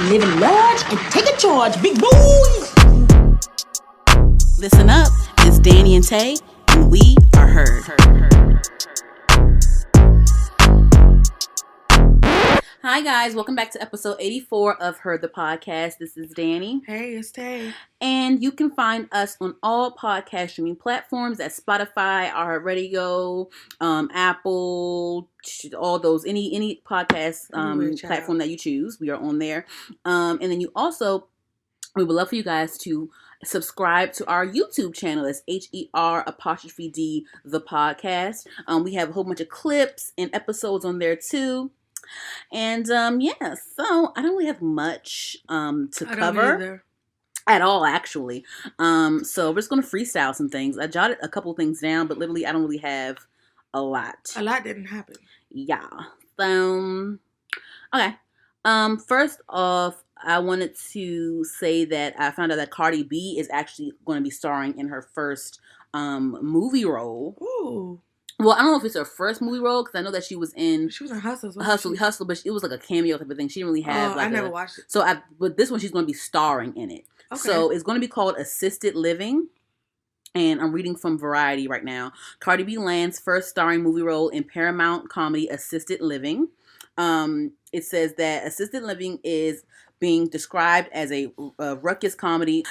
living large and taking charge, big boys. Listen up, it's Dani and Tay, and we are heard. Hi guys, welcome back to episode 84 of Heard the Podcast. This is Dani. Hey, it's Tay. And you can find us on all podcast streaming platforms at Spotify, iHeartRadio, Apple, all those, any podcast platform that you choose. We are on there. And then you also, we would love for you guys to subscribe to our YouTube channel. It's HER''D, the podcast. We have a whole bunch of clips and episodes on there too. And so I don't really have much to cover at all, actually. So we're just gonna freestyle some things. I jotted a couple things down, but literally I don't really have a lot. A lot didn't happen. Yeah. Okay. First off, I wanted to say that I found out that Cardi B is actually going to be starring in her first movie role. Ooh. Well, I don't know if it's her first movie role, because I know that she was in Hustle, but it was like a cameo type of thing. She didn't really have I never watched it. But this one she's going to be starring in it. Okay. So it's going to be called Assisted Living. And I'm reading from Variety right now. Cardi B lands first starring movie role in Paramount comedy Assisted Living. It says that Assisted Living is being described as a ruckus comedy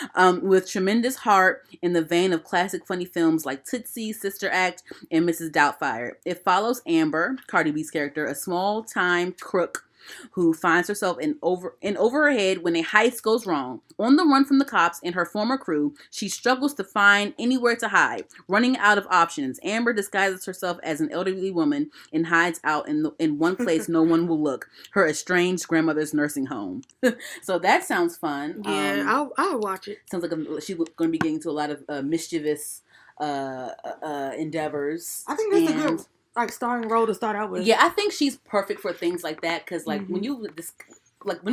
with tremendous heart in the vein of classic funny films like Tootsie, Sister Act, and Mrs. Doubtfire. It follows Amber, Cardi B's character, a small-time crook who finds herself in over her head when a heist goes wrong. On the run from the cops and her former crew, she struggles to find anywhere to hide. Running out of options, Amber disguises herself as an elderly woman and hides out in one place no one will look, her estranged grandmother's nursing home. So that sounds fun. Yeah, I'll watch it. Sounds like she's going to be getting into a lot of mischievous endeavors. I think that's a good starring role to start out with. Yeah, I think she's perfect for things like that, because when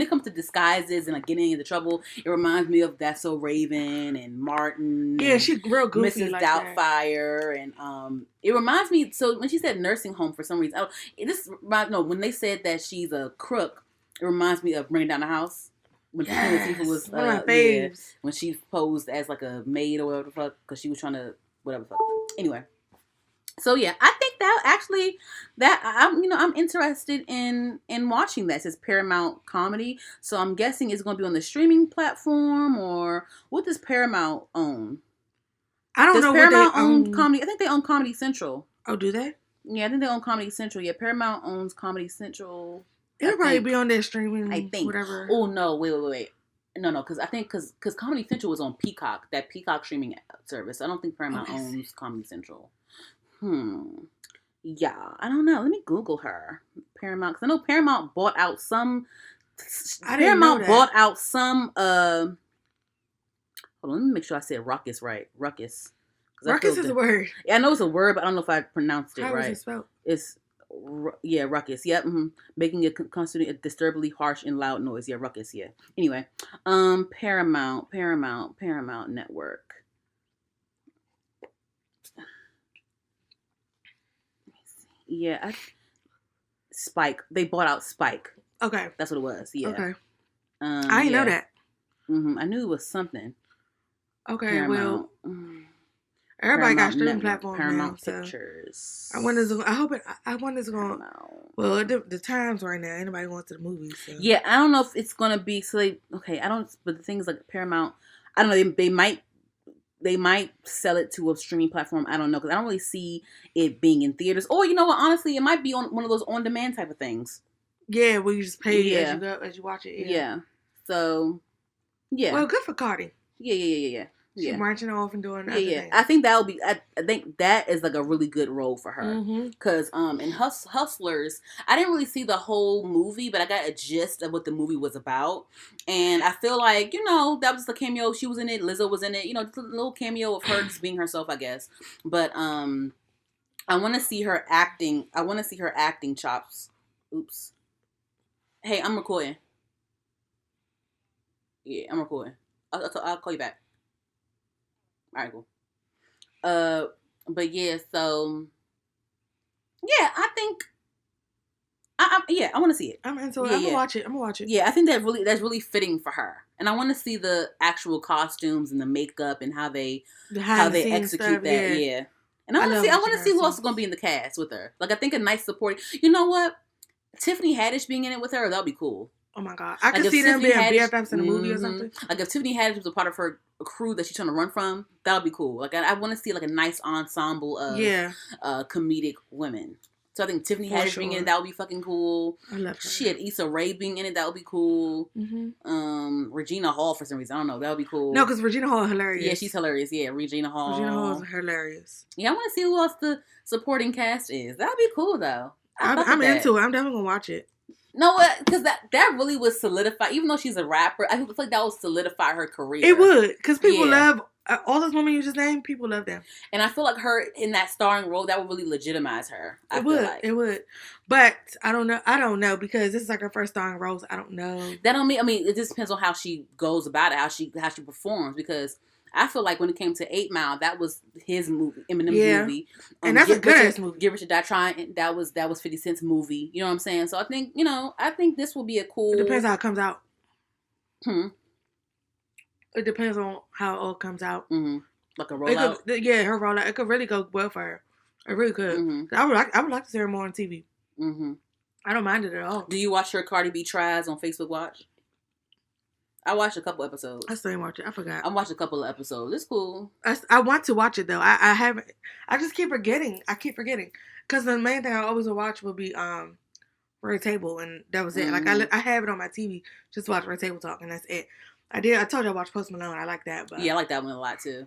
it comes to disguises and getting into trouble, it reminds me of That's So Raven and Martin. Yeah, she's real goofy. Mrs. Doubtfire, and it reminds me. So when she said nursing home, for some reason, when they said that she's a crook, it reminds me of Bringing Down the House. When Tifa was one of my faves. When she posed as like a maid or whatever the fuck, because she was trying to whatever the fuck. Anyway. So yeah, I think I'm interested in watching that. It says Paramount comedy, so I'm guessing it's going to be on the streaming platform, or what does Paramount own? I don't know. Paramount own comedy? I think they own Comedy Central. Oh, do they? Yeah, I think they own Comedy Central. Yeah, Paramount owns Comedy Central. It'll probably be on their streaming. I think. Whatever. Oh no! Wait. No, because I think because Comedy Central was on Peacock, that Peacock streaming service. I don't think Paramount owns Comedy Central. Yeah, I don't know. Let me Google her. Paramount, because I know Paramount bought out some. Hold on, let me make sure I said ruckus right. Ruckus. Ruckus is a word. Yeah, I know it's a word, but I don't know if I pronounced it right. How is it spelled? It's ruckus. Yep. Making it constitute a disturbingly harsh and loud noise. Yeah, ruckus. Yeah. Anyway, Paramount Network. Yeah, Spike. They bought out Spike. Okay. That's what it was. Yeah. Okay. I didn't know that. I knew it was something. Okay, Paramount, everybody got streaming platforms Paramount now. Pictures. I wonder it's going. Well, the times right now, anybody going to the movies. So. Yeah, I don't know if it's gonna be. So but the thing is, like Paramount, I don't know. They might sell it to a streaming platform. I don't know, because I don't really see it being in theaters. Or you know what? Honestly, it might be on one of those on-demand type of things. Yeah, where you just pay as you watch it. Yeah. So, yeah. Well, good for Cardi. Yeah. She's marching off and doing other things. I think that will be. I think that is like a really good role for her. Because in Hustlers, I didn't really see the whole movie, but I got a gist of what the movie was about, and I feel like that was the cameo. She was in it. Lizzo was in it. Just a little cameo of her just being herself, I guess. But I want to see her acting. I want to see her acting chops. Oops. Hey, I'm recording. Yeah, I'm recording. I'll call you back. All right, cool. But yeah, so yeah, I think I want to see it. I'm into it. I'm gonna watch it. Yeah, I think that's really fitting for her, and I want to see the actual costumes and the makeup and how they execute stuff, that. Yeah. And I want to see who else is going to be in the cast with her. Like, I think a nice supporting. You know what? Tiffany Haddish being in it with her, that'll be cool. Oh my god, I could see them being BFFs in a movie or something. Like if Tiffany Haddish was a part of her crew that she's trying to run from, that'll be cool. Like I want to see like a nice ensemble of comedic women. So I think Tiffany Haddish being in it, that would be fucking cool. I love her. Shit, Issa Rae being in it, that would be cool. Mm-hmm. Regina Hall for some reason, I don't know, that would be cool. No, because Regina Hall is hilarious. Yeah, she's hilarious. Yeah, Regina Hall. Regina Hall is hilarious. Yeah, I want to see who else the supporting cast is. That'd be cool though. I'm into it. I'm definitely gonna watch it. No, because that really would solidify. Even though she's a rapper, I feel like that would solidify her career. It would, because people love all those women you just named. People love them, and I feel like her in that starring role that would really legitimize her. It would, but I don't know because this is like her first starring role. So I don't know. That don't mean. I mean, it just depends on how she goes about it, how she performs. Because I feel like when it came to 8 Mile, that was his movie, Eminem's movie. And that's a good movie. Get Rich or Die Trying, that was 50 Cent's movie. You know what I'm saying? So I think, this will be a cool... It depends how it comes out. It depends on how it all comes out. Mm-hmm. Like a rollout? Her rollout. It could really go well for her. It really could. Mm-hmm. I would like to see her more on TV. Mm-hmm. I don't mind it at all. Do you watch her Cardi B tries on Facebook Watch? I watched a couple episodes. I still ain't watch it. I forgot. I watched a couple of episodes. It's cool. I want to watch it though. I haven't. I just keep forgetting. Because the main thing I always would watch would be Red Table, and that was it. Mm-hmm. Like I have it on my TV. Just watch Red Table Talk, and that's it. I told you I watched Post Malone. I like that. But yeah, I like that one a lot too.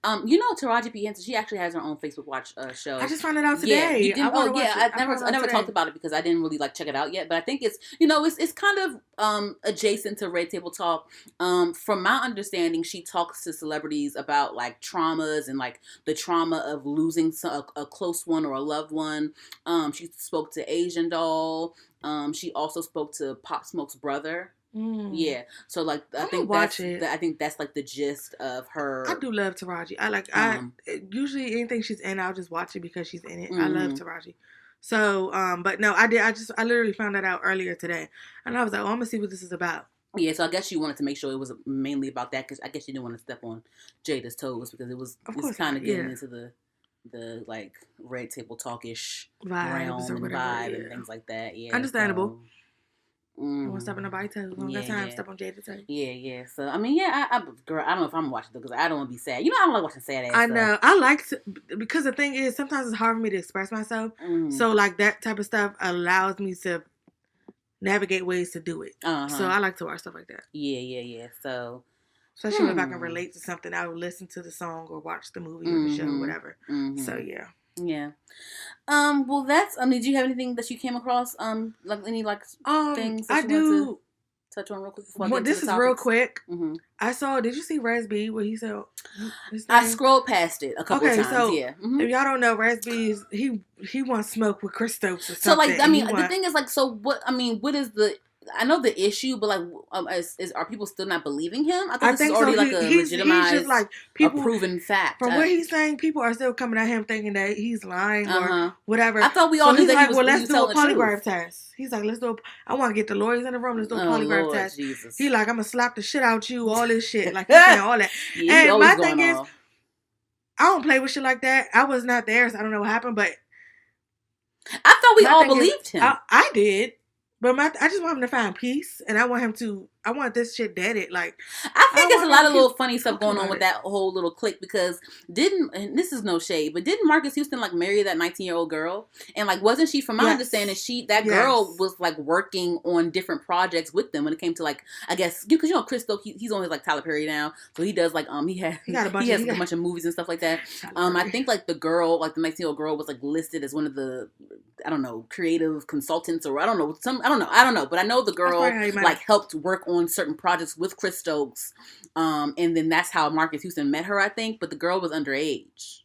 Taraji P. Henson, she actually has her own Facebook Watch show. I just found it out today. Yeah, you didn't? I never talked about it because I didn't really check it out yet. But I think it's it's kind of adjacent to Red Table Talk. From my understanding, she talks to celebrities about like traumas and like the trauma of losing a close one or a loved one. She spoke to Asian Doll. She also spoke to Pop Smoke's brother. Yeah, so like I think that's like the gist of her. I do love Taraji. I usually anything she's in, I'll just watch it because she's in it. I love Taraji. So, but no, I literally found that out earlier today, and I was like, I'm gonna see what this is about. Yeah, so I guess she wanted to make sure it was mainly about that because I guess she didn't want to step on Jada's toes because it's kind of getting into the like Red Table Talk-ish realm and vibe and things like that. Yeah, understandable. So, I want to step on nobody's toes. I don't got time to step on Jada's toes. Yeah. So, I mean, girl, I don't know if I'm watching it because I don't want to be sad. I don't like watching sad ass I know. I like to, because the thing is, sometimes it's hard for me to express myself. So, like, that type of stuff allows me to navigate ways to do it. So, I like to watch stuff like that. Yeah. So, especially if I can relate to something, I would listen to the song or watch the movie or the show or whatever. So, yeah. Yeah. Well, that's. Did you have anything that you came across? Like any things that you want to touch on real quick before I get this to the is real quick. Mm-hmm. I saw. Did you see Res B? What he said? I scrolled past it a couple of times. So if y'all don't know, Res B is he wants smoke with Chris Stokes or something. So the thing is so what? What is the? I know the issue, but are people still not believing him? I think this is already a legitimized, he's just people, a proven fact. From what he's saying, people are still coming at him thinking that he's lying or whatever. I thought we all knew that he was let's do a polygraph test. He's like, I want to get the lawyers in the room. Let's do a polygraph test. Jesus. He's like, I'm gonna slap the shit out you. All this shit, like he's saying all that. Yeah, and my thing is, I don't play with shit like that. I was not there, so I don't know what happened. But I thought we all believed him. I did. But I just want him to find peace, and I want this shit deaded. Like, I think there's a lot of little funny stuff going on with that whole little clique because and this is no shade, but didn't Marcus Houston marry that 19-year-old girl? And wasn't she, from my understanding, girl was working on different projects with them when it came to I guess because Chris Stokes he's on his Tyler Perry now, so he does he has a bunch of movies and stuff like that. I think the girl, the 19-year-old girl was listed as one of the creative consultants or I don't know, but I know the girl helped work on certain projects with Chris Stokes, and then that's how Marcus Houston met her, I think. But the girl was underage.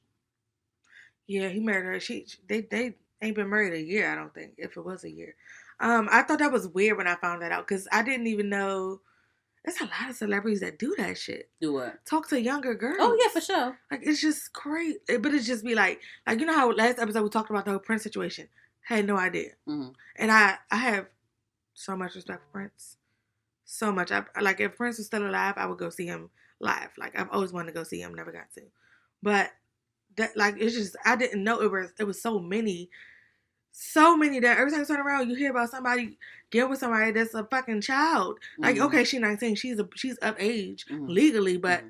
Yeah, he married her. They ain't been married a year, I don't think. If it was a year, I thought that was weird when I found that out because I didn't even know. There's a lot of celebrities that do that shit. Do what? Talk to younger girls. Oh yeah, for sure. It's just crazy, but it's just be like you know how last episode we talked about the whole Prince situation. Had no idea. Mm-hmm. And I have so much respect for Prince. So much. Like, if Prince was still alive, I would go see him live. Like, I've always wanted to go see him, never got to. But that, like, it's just, I didn't know it was so many that every time you turn around, you hear about somebody get with somebody that's a fucking child. Like, okay, she's 19, she's of age legally, but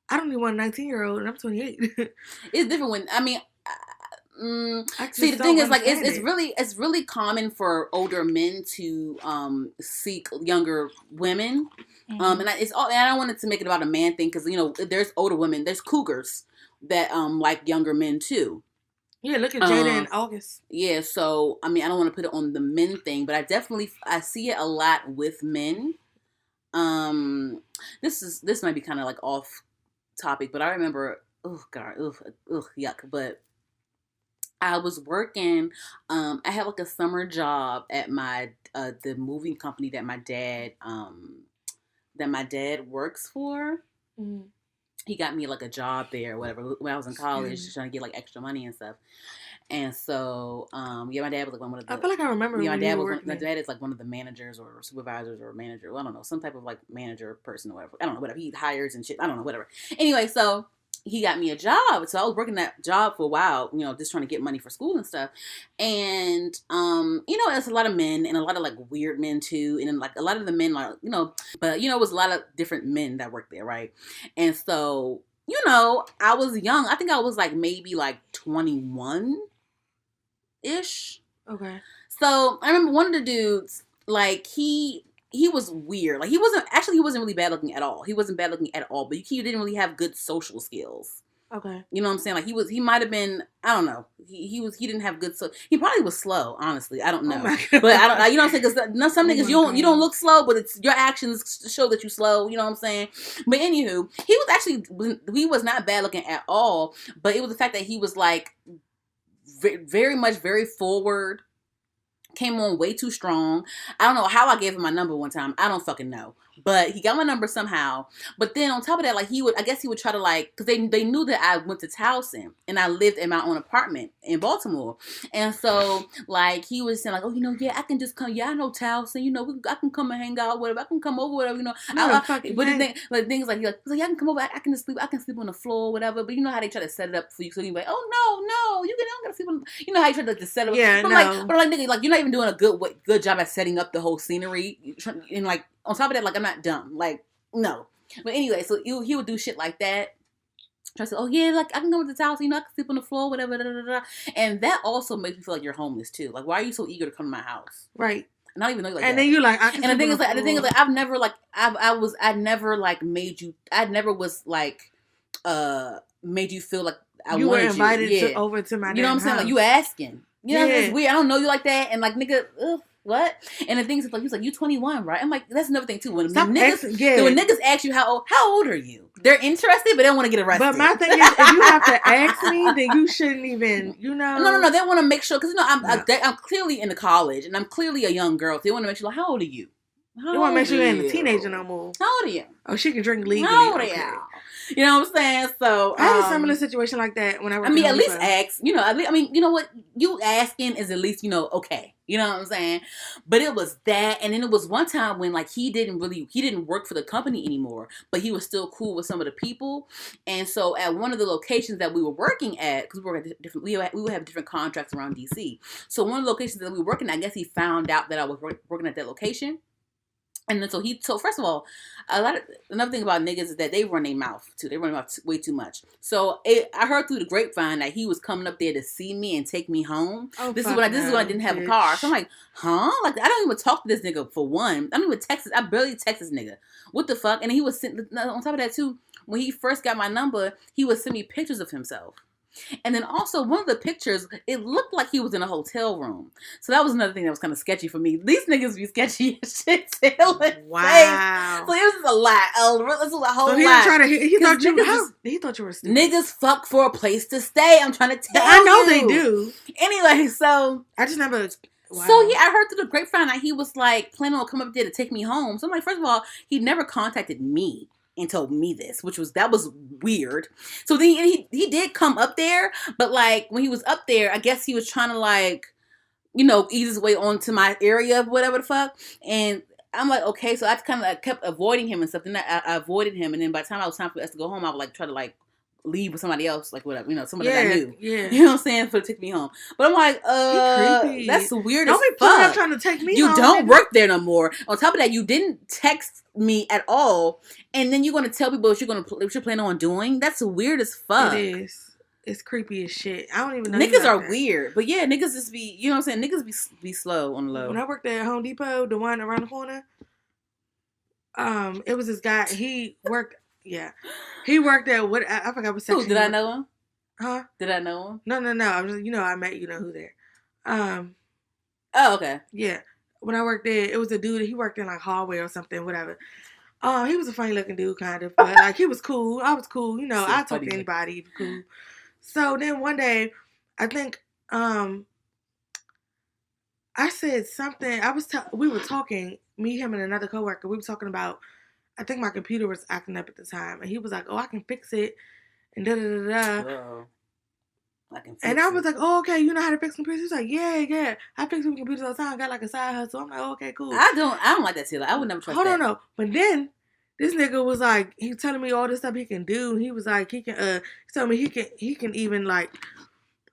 I don't even want a 19-year-old, and I'm 28. It's different when, I mean, see, the thing is, like, it's really common for older men to seek younger women, and I don't want it to make it about a man thing, because, you know, there's older women, there's cougars that like younger men too. Yeah, look at Jada and August. Yeah, so I mean, I don't want to put it on the men thing, but I see it a lot with men. This might be kind of like off topic, but I remember, oh god, yuck, but I was working, I had like a summer job at my the moving company that my dad works for. He got me like a job there or whatever when I was in college, just trying to get like extra money and stuff. And so, yeah, my dad was like one of the. I feel like I remember. Yeah, my dad is like one of the managers or supervisors or manager. Well, I don't know, some type of like manager person or whatever. I don't know, whatever. He hires and shit. I don't know, whatever. Anyway, so he got me a job. So I was working that job for a while, you know, just trying to get money for school and stuff. And, you know, it's a lot of men and a lot of like weird men too. And then like a lot of the men, like, you know, but you know, it was a lot of different men that worked there. Right. And so, you know, I was young. I think I was like maybe like 21-ish. Okay. So I remember one of the dudes, like he was weird. Like he wasn't really bad looking at all. He wasn't bad looking at all, but he didn't really have good social skills. Okay. You know what I'm saying? Like he might have been, I don't know. He didn't have good, so he probably was slow, honestly. I don't know. But I don't, you know what I'm saying? Because some niggas, you don't look slow, but it's your actions show that you slow, you know what I'm saying? But anywho, he was not bad looking at all, but it was the fact that he was like very forward. Came on way too strong. I don't know how I gave him my number one time. I don't fucking know. But he got my number somehow. But then on top of that, like I guess he would try to like, because they knew that I went to Towson and I lived in my own apartment in Baltimore. And so like he was saying like, oh, you know, yeah, I can just come. Yeah, I know Towson. You know, I can come and hang out, whatever. I can come over, whatever. You know, but the thing is like, he's like, yeah, I can come over. I can just sleep. I can sleep on the floor, whatever. But you know how they try to set it up for you. So you're like, oh no, you don't gotta sleep on. You know how you try to set it up. Yeah, but no. But like nigga, like you're not even doing a good job at setting up the whole scenery. And like on top of that, like I'm not dumb. Like no. But anyway, so he would do shit like that. Try to say, oh yeah, like I can go with the towels, you know, I can sleep on the floor, whatever. Da, da, da, da. And that also makes me feel like you're homeless too. Like, why are you so eager to come to my house? Right. And I don't even know you like and that. And then you're like, I can. And the thing is like, I've never like, I never like made you. I never was like, made you feel like you were invited over to my. You know what I'm saying? House. Like you asking. You know, it's weird. I don't know you like that, and like nigga, what? And the thing is, like, he's like, you 21, right? I'm like, that's another thing too. When niggas ask you how old are you? They're interested, but they don't want to get arrested. But my thing is, if you have to ask me, then you shouldn't even, you know. No. They want to make sure because you know I'm clearly in the college and I'm clearly a young girl. So they want to make sure, like, how old are you? They want to make sure you ain't a teenager no more. How old are you? Oh, she can drink legally. How old are you? You know what I'm saying? So I had a similar situation like that when I was. I mean, at least ask. You know, I mean, you know what? You asking is at least, you know, okay. You know what I'm saying? But it was that, and then it was one time when like he didn't work for the company anymore, but he was still cool with some of the people. And so at one of the locations that we were working at, because we would have different contracts around DC. So one of the locations that we were working at, I guess he found out that I was working at that location. And then so first of all, another thing about niggas is that they run their mouth too. They run their mouth way too much. So I heard through the grapevine that he was coming up there to see me and take me home. Oh, this is when I didn't have a car. So I'm like, huh? Like I don't even talk to this nigga for one. I don't even text. I barely text this nigga. What the fuck? And he was sitting on top of that too. When he first got my number, he would send me pictures of himself. And then also one of the pictures, it looked like he was in a hotel room. So that was another thing that was kind of sketchy for me. These niggas be sketchy as shit. Wow. So it was a lot. This was a whole lot. He thought you were stupid. Niggas fuck for a place to stay. I'm trying to tell you. I know they do. Anyway, so I just never. Wow. So yeah, I heard through the grapevine that he was like planning on coming up there to take me home. So I'm like, first of all, he never contacted me. and told me this, that was weird. So then he did come up there, but like when he was up there, I guess he was trying to like, ease his way onto my area of whatever the fuck. And I'm like, okay, so I kind of kept avoiding him and stuff. Then I avoided him, and then by the time it was time for us to go home, I would like try to like leave with somebody else, like whatever, somebody that I knew. Yeah. You know what I'm saying? For to take me home. But I'm like, that's weird. Don't be pulling up trying to take me home. You don't work there no more. On top of that, you didn't text me at all, and then you're gonna tell people what you're planning on doing. That's weird as fuck. It is. It's creepy as shit. I don't even know. Niggas are weird. But yeah, niggas just be, you know what I'm saying? Niggas be slow on the low. When I worked at Home Depot, the one around the corner, it was this guy. He worked at what? I forgot what section. Who, did I know him? Huh? Did I know him? No. I'm just, I met who there. Oh, okay. Yeah. When I worked there, it was a dude. He worked in like hallway or something, whatever. He was a funny looking dude, kind of, but like he was cool. I was cool. I talk to anybody. He was cool. So then one day, I think I said something. We were talking, me, him, and another coworker. We were talking about, I think my computer was acting up at the time, and he was like, "Oh, I can fix it," and da da da da. I can fix and I was like, "Oh, okay, you know how to fix computers?" He was like, "Yeah, I fix computers all the time. I got like a side hustle." I'm like, "Oh, okay, cool." I don't like that, Taylor. I would never trust that. Hold on, no. But then this nigga was like, he telling me all this stuff he can do. And he was like, he can, he told me he can even like,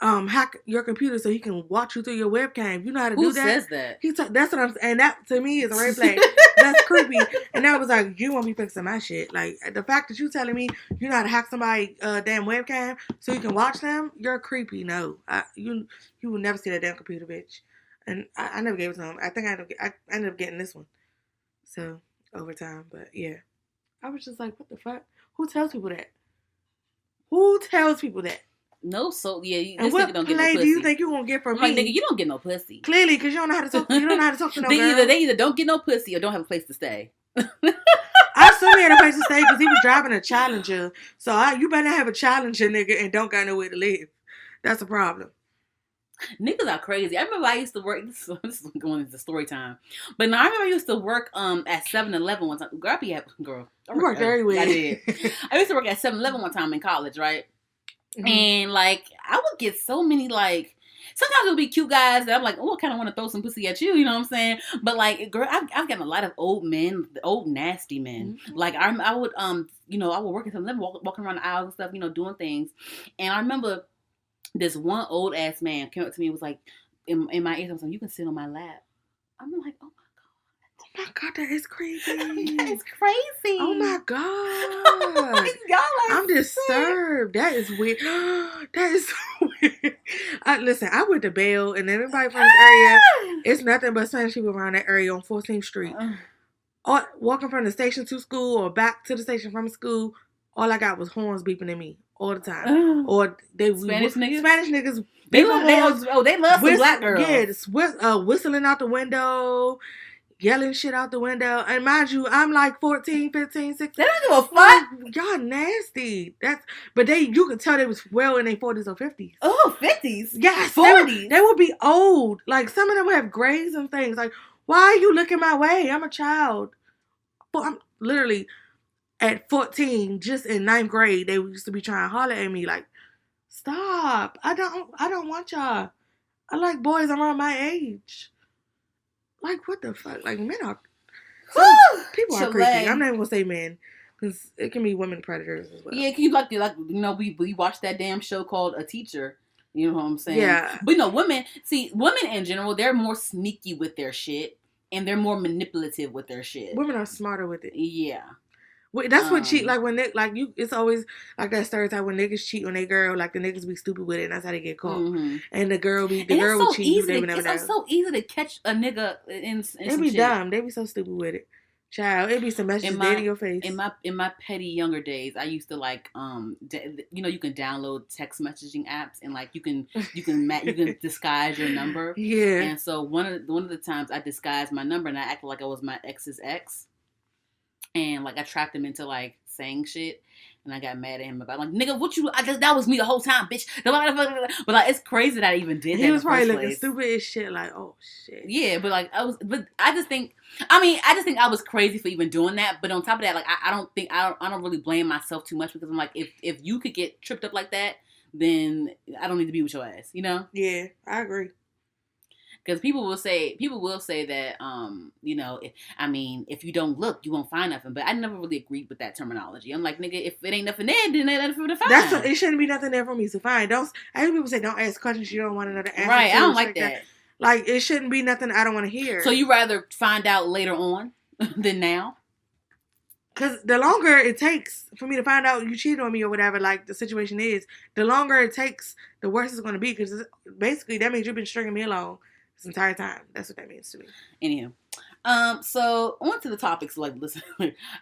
hack your computer so he can watch you through your webcam. You know how to do that? Who says that? That's what I'm, and that to me is a red flag. That's creepy. And I was like, you won't be fixing my shit. Like the fact that you telling me you know how to hack somebody's damn webcam so you can watch them, you're creepy. No, you will never see that damn computer, bitch. And I never gave it to him. I think I ended up getting this one. So over time, but yeah. I was just like, what the fuck? Who tells people that? No, so yeah. And what play do you think you gonna get from me? Like, nigga, you don't get no pussy. Clearly, because you don't know how to talk. You don't know how to talk to no girl. They either don't get no pussy or don't have a place to stay. I assume he had a place to stay because he was driving a Challenger. So you better not have a Challenger, nigga, and don't got nowhere to live. That's a problem. Niggas are crazy. I remember I used to work. This is going into story time, but no, I remember I used to work at 7-Eleven one time. Girl, I worked everywhere. I did. I used to work at 7-Eleven one time in college, right? Mm-hmm. And like I would get so many like. Sometimes it would be cute guys that I'm like, oh, I kind of want to throw some pussy at you, you know what I'm saying? But like, girl, I've gotten a lot of old men, old nasty men. Mm-hmm. Like I would I would work at 7-Eleven, walking around the aisles and stuff, doing things. And I remember this one old ass man came up to me and was like, in my ear, something, you can sit on my lap. I'm like, oh my God, that is crazy. That is crazy. Oh my God. Oh my God, I'm disturbed. That is weird. That is so weird. Listen, I went to Bell, and everybody from this area, it's nothing but Spanish people around that area on 14th Street. Walking from the station to school or back to the station from school, all I got was horns beeping at me all the time. Or Spanish niggas. They love some black girls. Yeah, whistling out the window, yelling shit out the window. And mind you, I'm like 14, 15, 16. They don't give a fuck. Y'all nasty. But you could tell they was well in their 40s or 50s. Oh, 50s? Yes. 40s? They would be old. Like, some of them would have grays and things. Like, why are you looking my way? I'm a child. But I'm literally at 14, just in 9th grade, they used to be trying to holler at me like, stop. I don't want y'all. I like boys around my age. Like, what the fuck? Like, men are... people are creepy. I'm not even going to say men. Because it can be women predators as well. Yeah, can you we watched that damn show called A Teacher. You know what I'm saying? Yeah. But women in general, they're more sneaky with their shit. And they're more manipulative with their shit. Women are smarter with it. Yeah. That's what cheat, like when it's always like that stereotype when niggas cheat on their girl, like the niggas be stupid with it and that's how they get caught. Mm-hmm. And the girl will cheat you, they would never know. It's so easy to catch a nigga in they be dumb. They be so stupid with it. Child, it be some messages dead in your face. In my petty younger days, I used to like you can download text messaging apps and like you can disguise your number. Yeah. And so one of the times I disguised my number and I acted like I was my ex's ex. And like I trapped him into like saying shit, and I got mad at him about like, nigga, what you? That was me the whole time, bitch. But like, it's crazy that I even did that. He was probably looking place. stupid as shit. Like, oh shit. Yeah, but like I just think I was crazy for even doing that. But on top of that, like I don't really blame myself too much, because I'm like, if you could get tripped up like that, then I don't need to be with your ass, you know? Yeah, I agree. Because people will say that, if you don't look, you won't find nothing. But I never really agreed with that terminology. I'm like, nigga, if it ain't nothing there, then ain't nothing for the find. It shouldn't be nothing there for me to find. I hear people say, don't ask questions you don't want to know the answer. Right, I don't like that. Like, it shouldn't be nothing I don't want to hear. So you rather find out later on than now? Because the longer it takes for me to find out you cheated on me or whatever, like the situation is, the longer it takes, the worse it's going to be. Because basically, that means you've been stringing me along this entire time. That's what that means to me. Anywho, so on to the topics. Like, listen,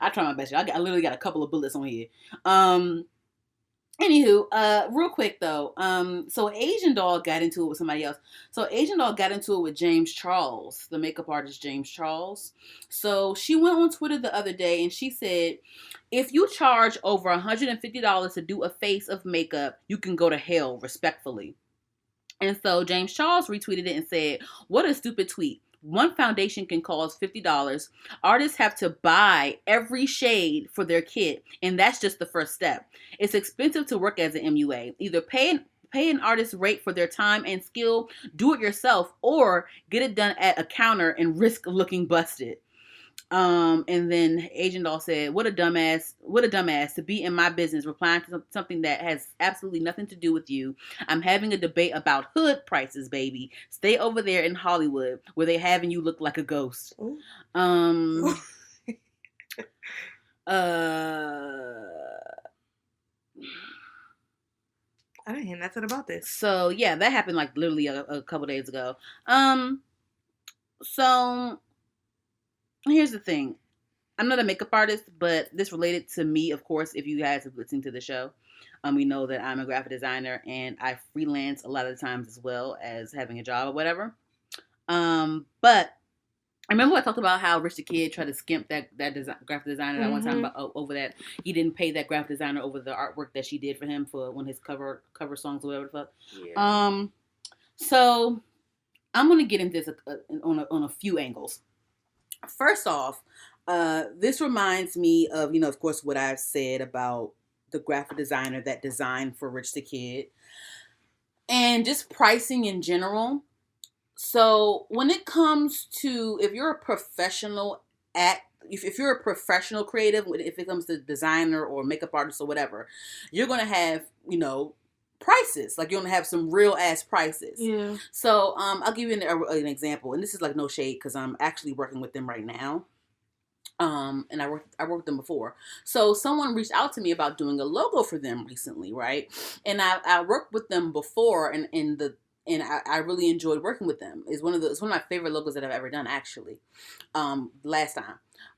I try my best. I literally got a couple of bullets on here. Anywho, real quick though. So Asian Doll got into it with somebody else. So Asian Doll got into it with James Charles, the makeup artist James Charles. So she went on Twitter the other day and she said, if you charge over $150 to do a face of makeup, you can go to hell, respectfully. And so James Charles retweeted it and said, what a stupid tweet. One foundation can cost $50. Artists have to buy every shade for their kit, and that's just the first step. It's expensive to work as an MUA. Either pay an artist rate for their time and skill, do it yourself, or get it done at a counter and risk looking busted. And then Asian Doll said, what a dumbass to be in my business replying to something that has absolutely nothing to do with you. I'm having a debate about hood prices, baby. Stay over there in Hollywood where they having you look like a ghost. I didn't hear nothing about this. So yeah, that happened like literally a couple days ago. So here's the thing. I'm not a makeup artist, but this related to me, of course, if you guys have listened to the show. We know that I'm a graphic designer and I freelance a lot of the times as well as having a job or whatever. But I remember I talked about how Rich the Kid tried to skimp that graphic designer that one time over that he didn't pay that graphic designer over the artwork that she did for him for one of his cover songs or whatever the fuck. Yeah. So I'm gonna get into this on a few angles. First off, this reminds me of, of course, what I've said about the graphic designer that designed for Rich the Kid and just pricing in general. So when it comes to, if you're a professional if you're a professional creative, if it comes to designer or makeup artist or whatever, you're going to have, prices. Like, you're going to have some real ass prices. Yeah. So, I'll give you an example. And this is like no shade because I'm actually working with them right now. And I worked with them before. So someone reached out to me about doing a logo for them recently, right? And I worked with them before and I really enjoyed working with them. It's one of my favorite logos that I've ever done, actually. Last time.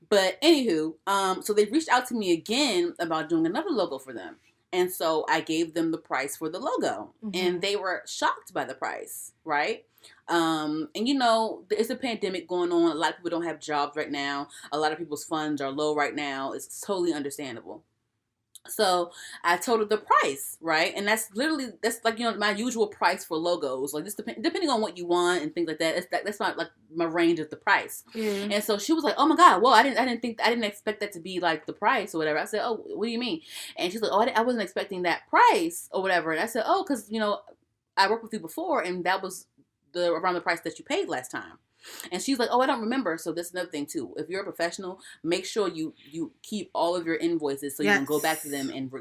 But anywho, so they reached out to me again about doing another logo for them. And so I gave them the price for the logo. Mm-hmm. And they were shocked by the price, right? And there's a pandemic going on. A lot of people don't have jobs right now. A lot of people's funds are low right now. It's totally understandable. So I told her the price, right? And that's like, my usual price for logos. Like, this depending on what you want and things like that. That's not like my range of the price. Mm. And so she was like, "Oh my God, well, I didn't expect that to be like the price or whatever." I said, "Oh, what do you mean?" And she's like, "Oh, I wasn't expecting that price or whatever." And I said, "Oh, because I worked with you before, and that was around the price that you paid last time." And she's like, "Oh, I don't remember." So that's another thing too. If you're a professional, make sure you keep all of your invoices so you can go back to them and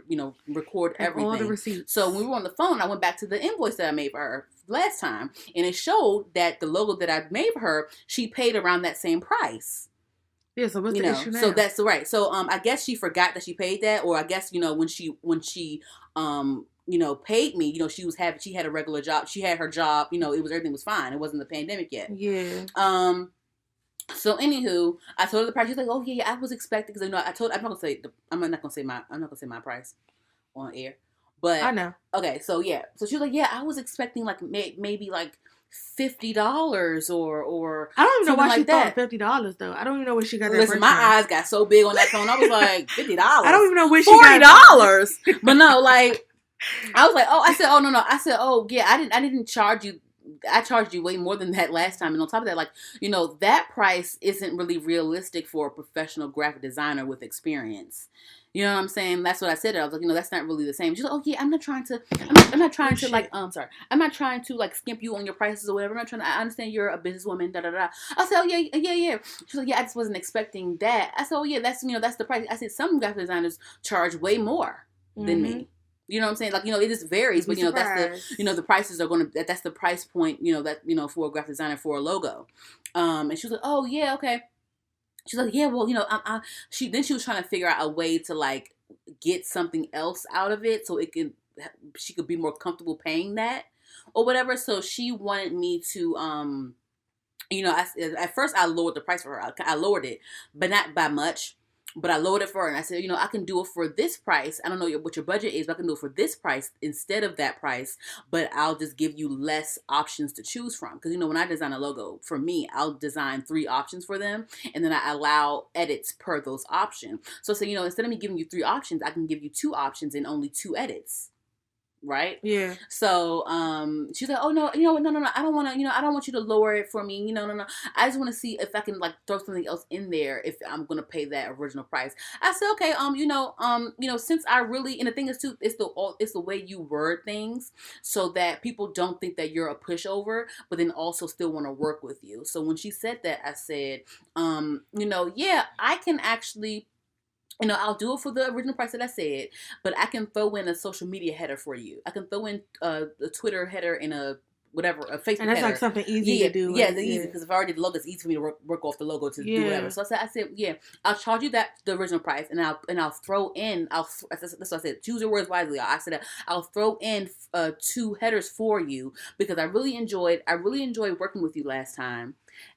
record everything. All the receipts. So when we were on the phone, I went back to the invoice that I made for her last time, and it showed that the logo that I made for her, she paid around that same price. Yeah. So what's the issue now? So that's right. So I guess she forgot that she paid that, or I guess when she paid me, she had a regular job. She had her job, everything was fine. It wasn't the pandemic yet. Yeah. So anywho, I told her the price. She's like, "Oh yeah, I was expecting," because I'm not gonna say my price on air, but I know. Okay, so yeah, so she was like, "Yeah, I was expecting like maybe like $50 or I don't even know why like she that. thought $50 though. I don't even know where she got that. Listen, my eyes got so big on that phone. I was like, $50. I don't even know where she $40. But no, like I was like, oh, I said, oh no. I said, oh yeah, I didn't charge you. I charged you way more than that last time. And on top of that, like, that price isn't really realistic for a professional graphic designer with experience. You know what I'm saying? That's what I said. I was like, that's not really the same. She's like, oh yeah, I'm not trying to like, sorry. I'm not trying to like skimp you on your prices or whatever. I'm not trying to, I understand you're a businesswoman, da da da. I said, oh yeah. She's like, yeah, I just wasn't expecting that. I said, oh yeah, that's the price. I said, some graphic designers charge way more than me. You know what I'm saying? Like, it just varies, but that's the, the prices are going to, that's the price point, that, for a graphic designer for a logo. And she was like, oh yeah, okay. She's like, yeah, well, she was trying to figure out a way to like get something else out of it so she could be more comfortable paying that or whatever. So she wanted me to, at first I lowered the price for her. I lowered it, but not by much. But I lowered it for her, and I said, I can do it for this price. I don't know what your budget is, but I can do it for this price instead of that price. But I'll just give you less options to choose from. Because, when I design a logo, for me, I'll design 3 options for them. And then I allow edits per those options. So, instead of me giving you 3 options, I can give you 2 options and only 2 edits. Right? Yeah. So, she's like, oh no, no, I don't want to, I don't want you to lower it for me. No. I just want to see if I can like throw something else in there if I'm going to pay that original price. I said, okay, since I really, and the thing is too, it's the way you word things so that people don't think that you're a pushover, but then also still want to work with you. So when she said that, I said, yeah, I can actually, I'll do it for the original price that I said, but I can throw in a social media header for you. I can throw in a Twitter header and a Facebook header. And that's like something easy to do. Yeah, it's easy because if I already did the logo, it's easy for me to work off the logo to do whatever. So I said, yeah, I'll charge you the original price, and I'll throw in. That's what I said. Choose your words wisely. I said I'll throw in 2 headers for you because I really enjoyed working with you last time.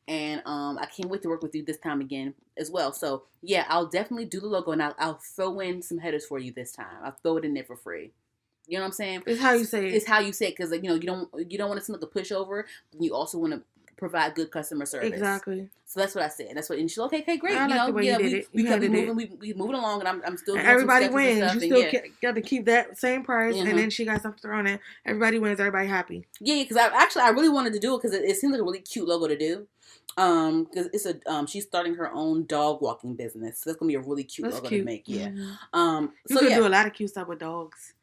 And I can't wait to work with you this time again as well. So yeah, I'll definitely do the logo and I'll throw in some headers for you this time. I'll throw it in there for free. You know what I'm saying? It's how you say it. It's how you say it because you don't want to seem like a pushover. You also want to provide good customer service. Exactly. So that's what I said. That's what, and she's like, okay, great. I like the way you did it. We kept moving. We moving along, and I'm still. Doing everybody some wins. and You still got to keep that same price, and then she got something thrown in. Everybody wins. Everybody happy. Yeah, because I really wanted to do it because it seems like a really cute logo to do. Because it's she's starting her own dog walking business. So that's gonna be a really cute logo to make. Yeah. You can do a lot of cute stuff with dogs.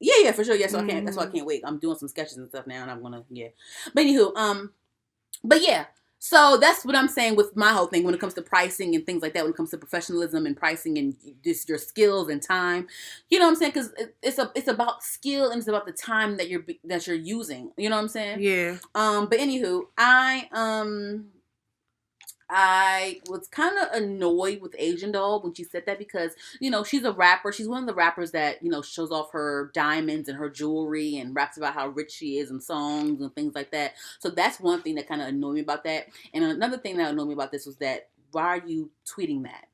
Yeah, for sure. Yeah, so I can't. That's why I can't wait. I'm doing some sketches and stuff now, and I'm gonna But anywho, but yeah. So that's what I'm saying with my whole thing when it comes to pricing and things like that. When it comes to professionalism and pricing and just your skills and time, you know what I'm saying? Because it's about skill and it's about the time that you're using. You know what I'm saying? Yeah. But anywho, I was kind of annoyed with Asian Doll when she said that because, she's a rapper. She's one of the rappers that, shows off her diamonds and her jewelry and raps about how rich she is in songs and things like that. So that's one thing that kind of annoyed me about that. And another thing that annoyed me about this was that why are you tweeting that?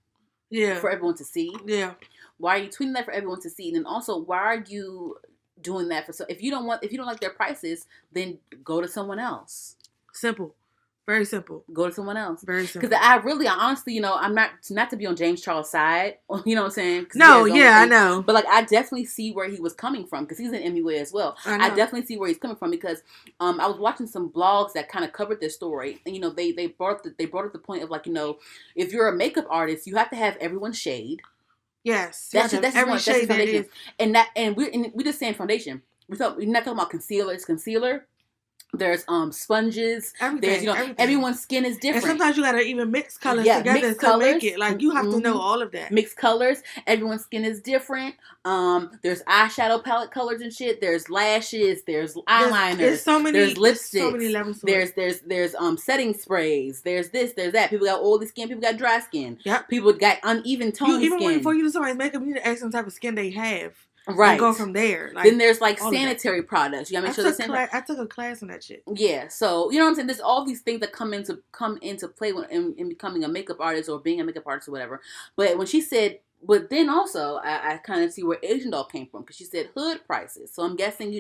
Yeah. For everyone to see? Yeah. Why are you tweeting that for everyone to see? And then also, why are you doing that if you don't like their prices, then go to someone else. Simple. Very simple. Go to someone else. Very simple. Because I honestly, I'm not to be on James Charles' side. You know what I'm saying? No, yeah, I know. But like, I definitely see where he was coming from because he's an MUA as well. I definitely see where he's coming from because I was watching some blogs that kind of covered this story, and they brought up the point of like, if you're a makeup artist, you have to have everyone shade. Yes, that's every shade that foundation. is. And we're just saying foundation. We're not talking about concealer. It's concealer. There's sponges. Everything, there's everyone's skin is different. And sometimes you gotta even mix colors together to make it. Like you have to know all of that. Mixed colors. Everyone's skin is different. There's eyeshadow palette colors and shit. There's lashes. There's eyeliners. There's so many. There's lipsticks. So many levels. There's setting sprays. There's this. There's that. People got oily skin. People got dry skin. Yep. People got uneven tone skin. Even before you do somebody's makeup, you need to ask them type of skin they have. Right. And go from there. Then there's like sanitary products. You gotta make sure I took a class on that shit. Yeah. So, you know what I'm saying? There's all these things that come into play in becoming a makeup artist or being a makeup artist or whatever. But when she said, but then also, I kind of see where Asian Doll came from because she said hood prices. So I'm guessing,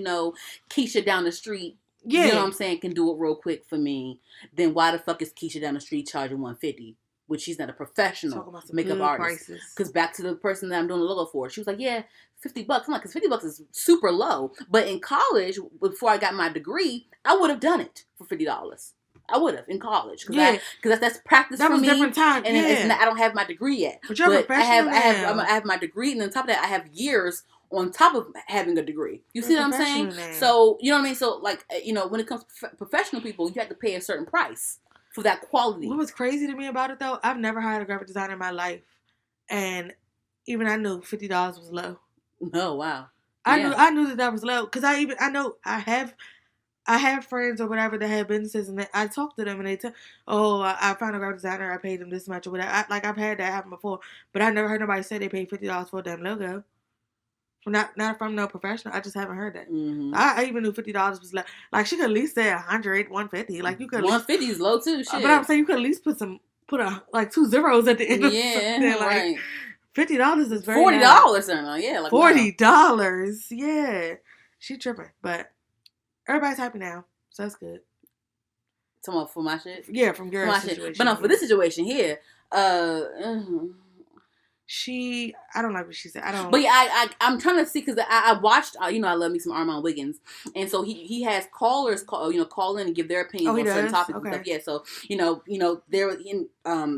Keisha down the street Yeah. You know what I'm saying, can do it real quick for me, then why the fuck is Keisha down the street charging $150? Which she's not a professional makeup artist. Because back to the person that I'm doing the logo for, she was like, yeah, $50. I'm like, because $50 is super low. But in college, before I got my degree, I would have done it for $50. I would have in college because that's practice that for me. Different time. And I don't have my degree yet. But you're a professional I have my degree, and on top of that, I have years on top of having a degree. You see what I'm saying? Now. So you know what I mean. So like when it comes to professional people, you have to pay a certain price for that quality. What was crazy to me about it though, I've never hired a graphic designer in my life, and even I knew $50 was low. Oh wow! I knew that was low because I have friends or whatever that have businesses, and I talk to them and they tell, I found a graphic designer, I paid them this much or whatever. I've had that happen before, but I never heard nobody say they paid $50 for a damn logo. Not from no professional. I just haven't heard that. Mm-hmm. I even knew $50 was low. Like she could at least say 100, 150. Like you could. 150 is low too. Shit. But I'm saying you could at least put like 2 zeros at the end. Yeah, like, right. $50 is very $40 or no? Yeah, like $40. Yeah, she tripping, but everybody's happy now, so that's good. Talking about for my shit. Yeah, from your situation. But no, for this situation here, I don't like what she said. I don't. But yeah, I'm trying to see because I watched. I love me some Armand Wiggins, and so he has callers call in and give their opinions on certain topics and stuff. Yeah, so there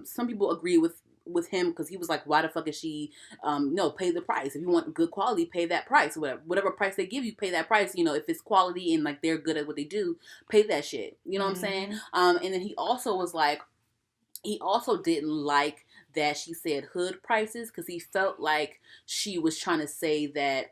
some people agree with him because he was like, why the fuck is she pay the price? If you want good quality, pay that price. Whatever price they give you, pay that price. If it's quality and like they're good at what they do, pay that shit. You know what I'm saying? And then he also was like, he also didn't like that she said hood prices because he felt like she was trying to say that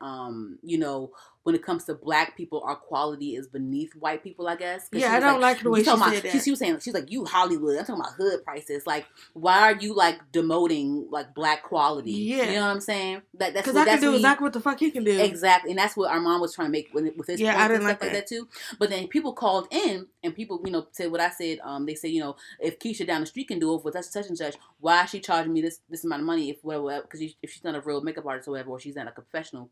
when it comes to black people, our quality is beneath white people, I guess. Yeah, I don't like the way she said that. She was saying, she's like, you Hollywood. I'm talking about hood prices. Like, why are you like demoting like black quality? Yeah. You know what I'm saying? Because I can do exactly what the fuck he can do. Exactly. And that's what Armand was trying to make with his points and stuff like that too. But then people called in and people, said what I said. They said, if Keisha down the street can do it for such and such, why is she charging me this amount of money if if she's not a real makeup artist or whatever, or she's not a professional?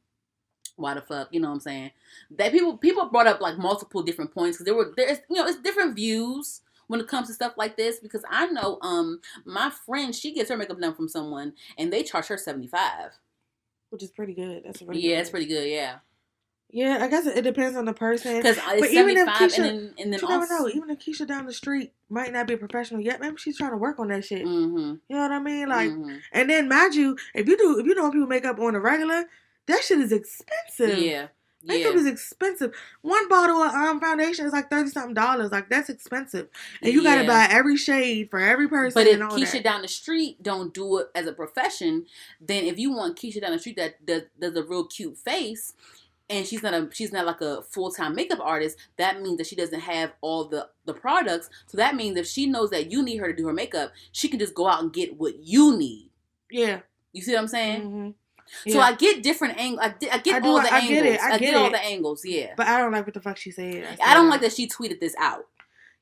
Why the fuck, you know what I'm saying? That people brought up like multiple different points because there's it's different views when it comes to stuff like this because I know my friend, she gets her makeup done from someone and they charge her $75, which is pretty good. That's pretty good. It's pretty good. Yeah, I guess it depends on the person. Because it's even 75 if Keisha, and then you never know. Even if Keisha down the street might not be a professional yet, maybe she's trying to work on that shit. Mm-hmm. You know what I mean? Like, and then mind you, if you know people makeup on a regular, that shit is expensive. Yeah. Makeup is expensive. One bottle of foundation is like $30-something. Like that's expensive, and you gotta buy every shade for every person. But if Keisha down the street don't do it as a profession, then if you want Keisha down the street that does a real cute face, and she's not like a full-time makeup artist, that means that she doesn't have all the products. So that means if she knows that you need her to do her makeup, she can just go out and get what you need. Yeah, you see what I'm saying? Mm-hmm. Yeah. So I get different angles. I get all the angles. I get all the angles. Yeah. But I don't like what the fuck she said. I don't like that she tweeted this out.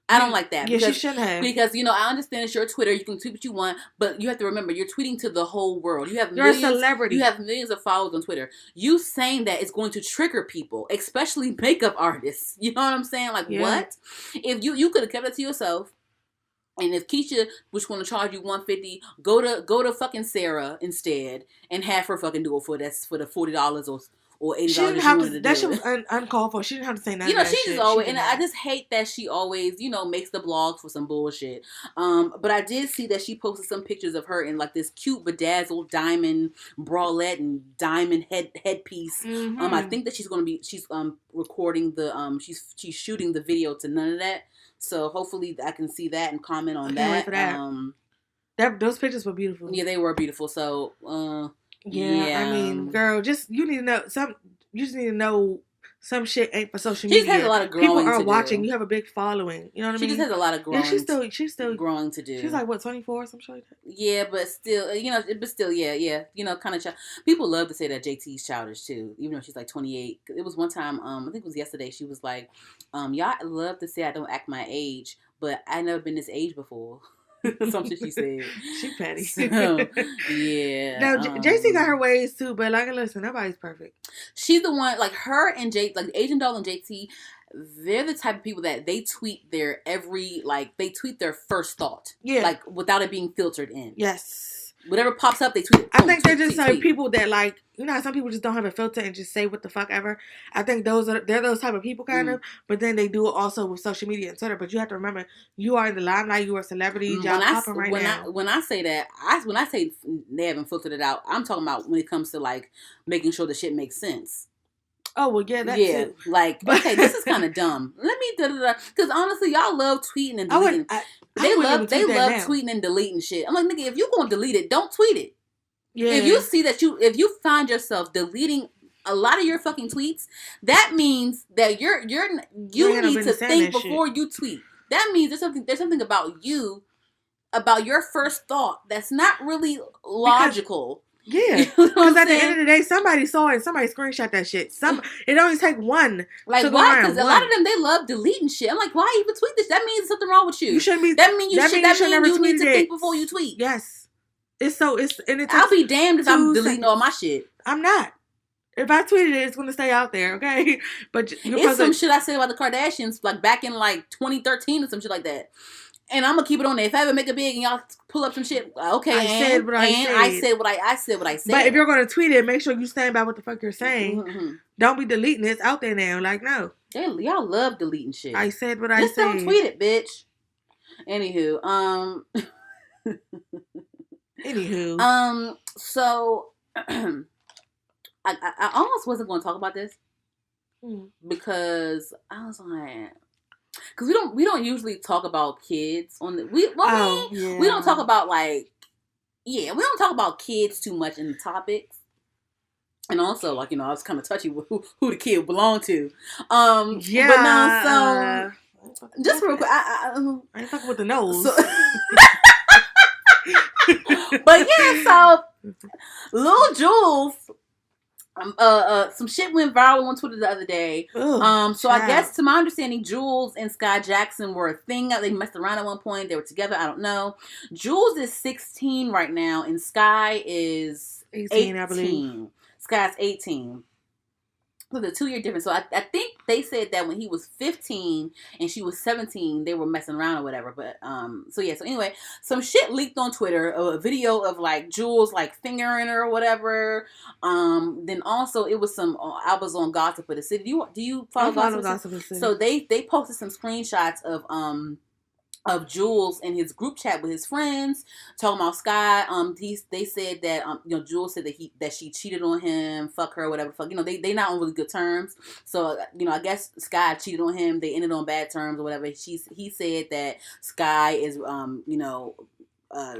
I don't like that. Yeah, she shouldn't have. Because, I understand it's your Twitter. You can tweet what you want. But you have to remember, you're tweeting to the whole world. You're a celebrity. You have millions of followers on Twitter. You saying that is going to trigger people, especially makeup artists. You know what I'm saying? Like, what? If you could have kept it to yourself. And if Keisha was going to charge you $150, go to fucking Sarah instead and have her fucking do it for the $40 or $80. That shit was uncalled for. She didn't have to say nothing. She just always, and I just hate that she always, makes the blogs for some bullshit. But I did see that she posted some pictures of her in like this cute bedazzled diamond bralette and diamond headpiece. Mm-hmm. I think that she's recording she's shooting the video to none of that. So hopefully I can see that and comment on that. Wait for that. Those pictures were beautiful. Yeah, they were beautiful. So yeah, I mean, girl, you just need to know some shit ain't for social media. She has a lot of growing People are to watching. do. You have a big following. You know what I mean? She just has a lot of growing. Yeah, she's still growing to do. She's like what, 24 or some shit like that? Yeah, but still, yeah. Kind of people love to say that JT's childish too, even though she's like 28. It was one time, I think it was yesterday. She was like, y'all love to say I don't act my age, but I never been this age before. Some shit she said. She petty. So, yeah. Now, JC got her ways too, but like, listen, nobody's perfect. She's the one, like her and like Asian Doll and JT, they're the type of people that they tweet their they tweet their first thought. Yeah. Like, without it being filtered in. Yes. Whatever pops up, they tweet it. I think they're just like people that like, you know how some people just don't have a filter and just say what the fuck ever. I think they're those type of people kind of, but then they do it also with social media and Twitter. But you have to remember, you are in the limelight, you are a celebrity, y'all popping right now. When I say that, when I say they haven't filtered it out, I'm talking about when it comes to like making sure the shit makes sense. Oh, well, yeah, that's it. Like, okay, this is kind of dumb. Let me because honestly, y'all love tweeting and deleting. They love tweeting and deleting shit. I'm like, nigga, if you gonna delete it, don't tweet it. Yeah. If you see that if you find yourself deleting a lot of your fucking tweets, that means that you need to think before you tweet. That means there's something about you, about your first thought that's not really logical. Yeah, because at the end of the day, somebody saw it and somebody screenshot that shit. It only take one. Like, why? Because a lot of them, they love deleting shit. I'm like, why even tweet this? That means there's something wrong with you. You shouldn't be. That means you need to think before you tweet. Yes. I'll be damned if I'm deleting all my shit. I'm not. If I tweeted it, it's going to stay out there, okay? But it's some shit I said about the Kardashians, like back in like 2013 or some shit like that. And I'm gonna keep it on there. If I ever make it big and y'all pull up some shit, okay. I said what I said. But if you're gonna tweet it, make sure you stand by what the fuck you're saying. Mm-hmm. Don't be deleting it. It's out there now. Like, no. Y'all love deleting shit. I said what I said. Just don't tweet it, bitch. Anywho, So I almost wasn't gonna talk about this because I was like. Because we don't usually talk about kids on the we don't talk about we don't talk about kids too much in the topics, and also like I was kind of touchy with who the kid belonged to, but now just real quick I ain't talking with the nose, but yeah, so Lil Julez. Some shit went viral on Twitter the other day. So I guess, to my understanding, Julez and Skai Jackson were a thing. They messed around at one point. They were together. I don't know. Julez is 16 right now, and Skai is 18. I believe. Skai's 18. So the 2-year difference. So I think they said that when he was 15 and she was 17, they were messing around or whatever. But so anyway, some shit leaked on Twitter, a video of like Julez like fingering her or whatever. Then also it was I was on Gossip of the City. Do you follow Gossip of the City? So they posted some screenshots of Julez in his group chat with his friends, talking about Skai. They said that Julez said that she cheated on him, fuck her, whatever. Fuck, they not on really good terms. So I guess Skai cheated on him. They ended on bad terms or whatever. He said that Skai is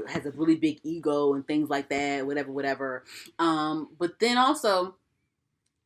has a really big ego and things like that, whatever. But then also,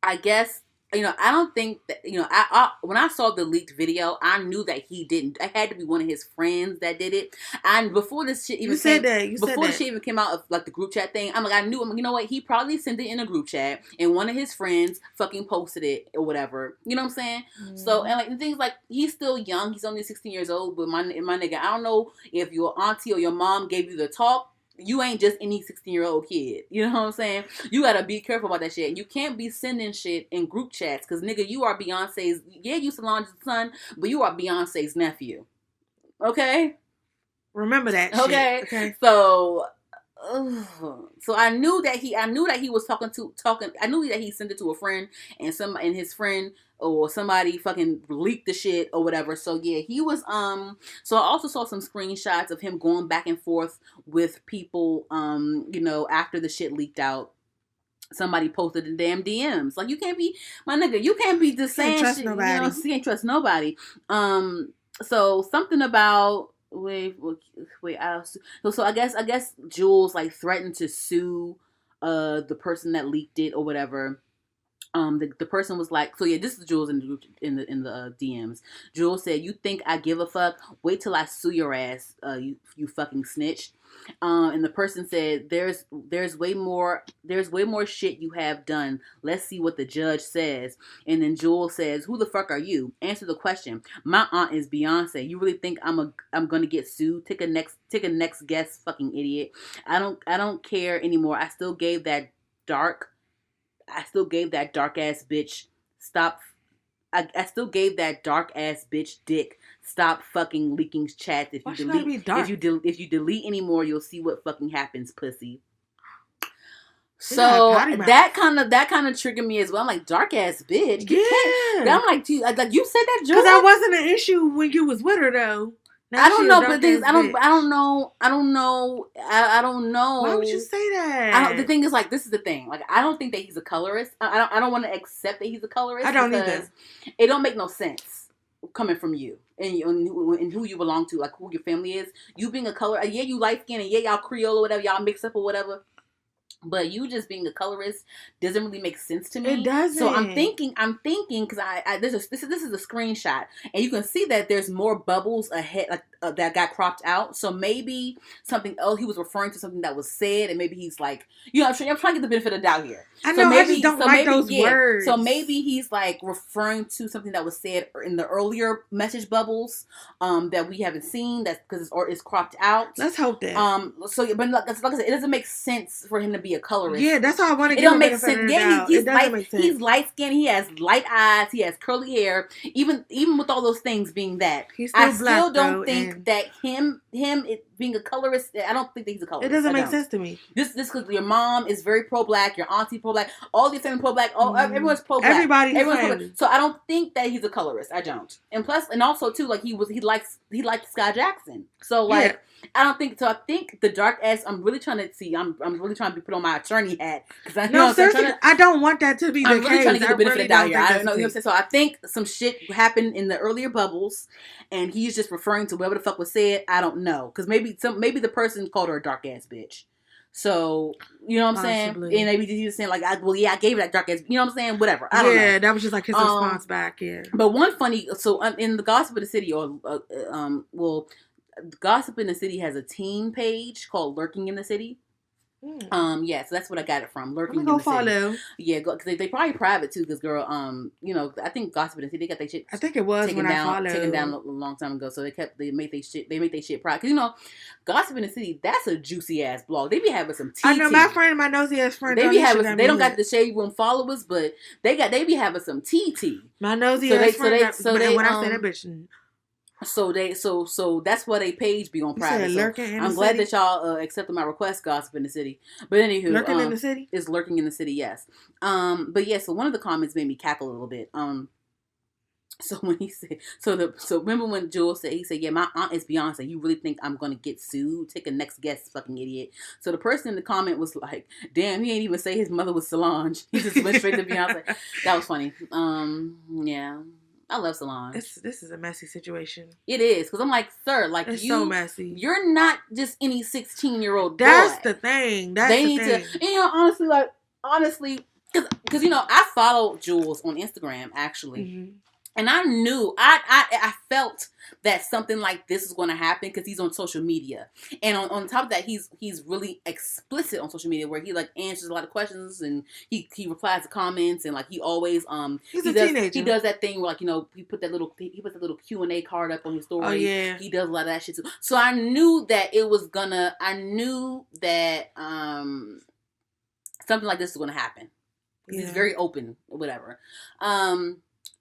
I guess. I don't think that, I when I saw the leaked video, I knew that he didn't. It had to be one of his friends that did it. And before this shit even the shit even came out of like the group chat thing, I'm like, I knew, you know what? He probably sent it in a group chat and one of his friends fucking posted it or whatever. You know what I'm saying? Mm-hmm. So, and like the things like, he's still young. He's only 16 years old, but my nigga, I don't know if your auntie or your mom gave you the talk. You ain't just any 16-year-old kid. You know what I'm saying? You gotta be careful about that shit. You can't be sending shit in group chats because, nigga, you are Beyonce's... Yeah, you Solange's son, but you are Beyonce's nephew. Okay? Remember that shit. Okay? So I knew that he was talking. I knew that he sent it to a friend and his friend or somebody fucking leaked the shit or whatever. So yeah, he was so I also saw some screenshots of him going back and forth with people after the shit leaked out. Somebody posted the damn DMs. Like, you can't be, my nigga, you can't be just saying shit. You can't trust nobody. So something about wait. So I guess Julez like threatened to sue the person that leaked it or whatever. The person was like, so yeah, this is Julez in the group, in the DMs. Julez said, "You think I give a fuck? Wait till I sue your ass, you fucking snitch." And the person said, "There's way more shit you have done. Let's see what the judge says." And then Julez says, "Who the fuck are you? Answer the question. My aunt is Beyonce. You really think I'm gonna get sued? Take a next guess, fucking idiot. I don't care anymore. I still gave that dark ass bitch I still gave that dark ass bitch dick. Stop fucking leaking chats. If you delete anymore, you'll see what fucking happens, pussy." So that kind of triggered me as well. I'm like, dark ass bitch. Yeah. I'm like, you said that, because that wasn't an issue when you was with her though. Now I don't know, but things I don't know. Why would you say that? The thing is, like, this is the thing. Like, I don't think that he's a colorist. I don't want to accept that he's a colorist. I don't either. It don't make no sense coming from you and who you belong to, like who your family is. You being a color, yeah, you light skinned, and yeah, y'all Creole or whatever, y'all mix up or whatever. But you just being a colorist doesn't really make sense to me. It doesn't. So I'm thinking because this is a screenshot, and you can see that there's more bubbles ahead, like that got cropped out. So maybe something else, he was referring to something that was said, and maybe he's like, I'm trying to get the benefit of the doubt here. I know, I just don't like those words. So maybe he's like referring to something that was said in the earlier message bubbles that we haven't seen. That's because it's cropped out. Let's hope that. But like I said, it doesn't make sense for him to be a colorist. Yeah, that's how I want to get. It don't make sense. Yeah, he's light skinned. He has light eyes. He has curly hair. Even with all those things being that, I still don't think that him being a colorist. I don't think that he's a colorist. It doesn't make sense to me. This because your mom is very pro black. Your auntie pro black. All your family pro black. Everyone's pro black. Everybody's pro-black. So I don't think that he's a colorist. I don't. And plus, and also too, like he likes Skai Jackson. So like. Yeah. I don't think so. I think the dark ass. I'm really trying to see. I'm really trying to put on my attorney hat because I don't want that to be the case. I'm really trying to get the benefit of the doubt here. I don't know. You know what I'm saying? So I think some shit happened in the earlier bubbles, and he's just referring to whatever the fuck was said. I don't know because maybe the person called her a dark ass bitch. So you know what I'm saying? And maybe he was saying like, I gave her that dark ass. You know what I'm saying? Whatever. I don't know. Yeah, that was just like his response back. Yeah. But one funny. So in the Gossip of the City, Gossip in the City has a teen page called Lurking in the City. So that's what I got it from. Lurking in the City. Yeah, because they probably private too. Because girl, I think Gossip in the City, they got their shit. I think it was taken down a long time ago. So they made their shit private. Because Gossip in the City, that's a juicy ass blog. They be having some tea. I know my nosy ass friend. They be having. They don't got the Shade Room followers, but they be having some tea. My nosy ass friend. When I say that bitch. So that's why they page be on private. So I'm glad that y'all accepted my request, Gossip in the City. But anywho, Lurking in the City is Lurking in the City, yes. But yeah, so one of the comments made me cackle a little bit. So when he said, so remember when Julez said, he said, yeah, my aunt is Beyonce. You really think I'm gonna get sued? Take a next guess, fucking idiot. So the person in the comment was like, damn, he ain't even say his mother was Solange. He just went straight to Beyonce. That was funny. Yeah. I love Solange. This is a messy situation. It is, because I'm like, sir, like it's so messy. You're not just any 16-year-old boy. That's the thing. They need to, and honestly, because I follow Julez on Instagram actually. Mm-hmm. And I knew, I felt that something like this is going to happen because he's on social media. And on top of that, he's really explicit on social media where he like answers a lot of questions and he replies to comments and like he always he's a teenager. He does that thing where like he puts the little Q&A card up on his story. Oh yeah. He does a lot of that shit too. So I knew that something like this was going to happen. Yeah. He's very open or whatever.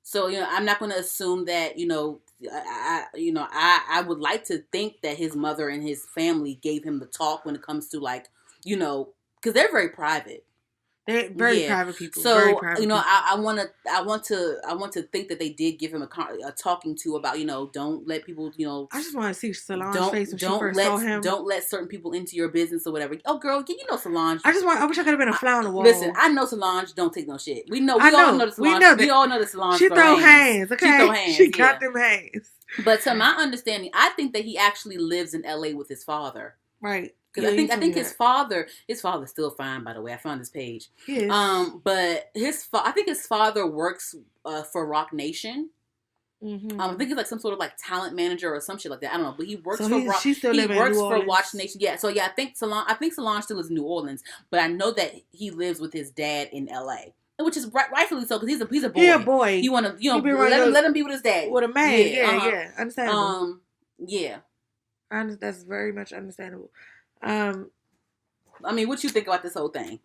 So, I'm not going to assume that, I would like to think that his mother and his family gave him the talk when it comes to like, because they're very private. They're very private people. So, very private people. I want to think that they did give him a talking to about, don't let people, I just want to see Solange's face when she first saw him. Don't let certain people into your business or whatever. Oh, girl, Solange. I wish I could have been a fly on the wall. Listen, I know Solange don't take no shit. We all know the Solange. We all know the Solange. She throw hands, okay? She throw hands. She got them hands. But to my understanding, I think that he actually lives in LA with his father. Right. Because I think his father's still fine, by the way. I found his page. Yes. But I think his father works for Rock Nation. Mm-hmm. I think he's like some sort of like talent manager or some shit like that. I don't know, but he works so for Rock. He works for Watch Nation. Yeah. So yeah, I think Solange still lives in New Orleans, but I know that he lives with his dad in L.A., which is rightfully so because he's a boy. He a boy. You want to let him be with his dad. With a man. Yeah. Understandable. Yeah. That's very much understandable. I mean, what you think about this whole thing?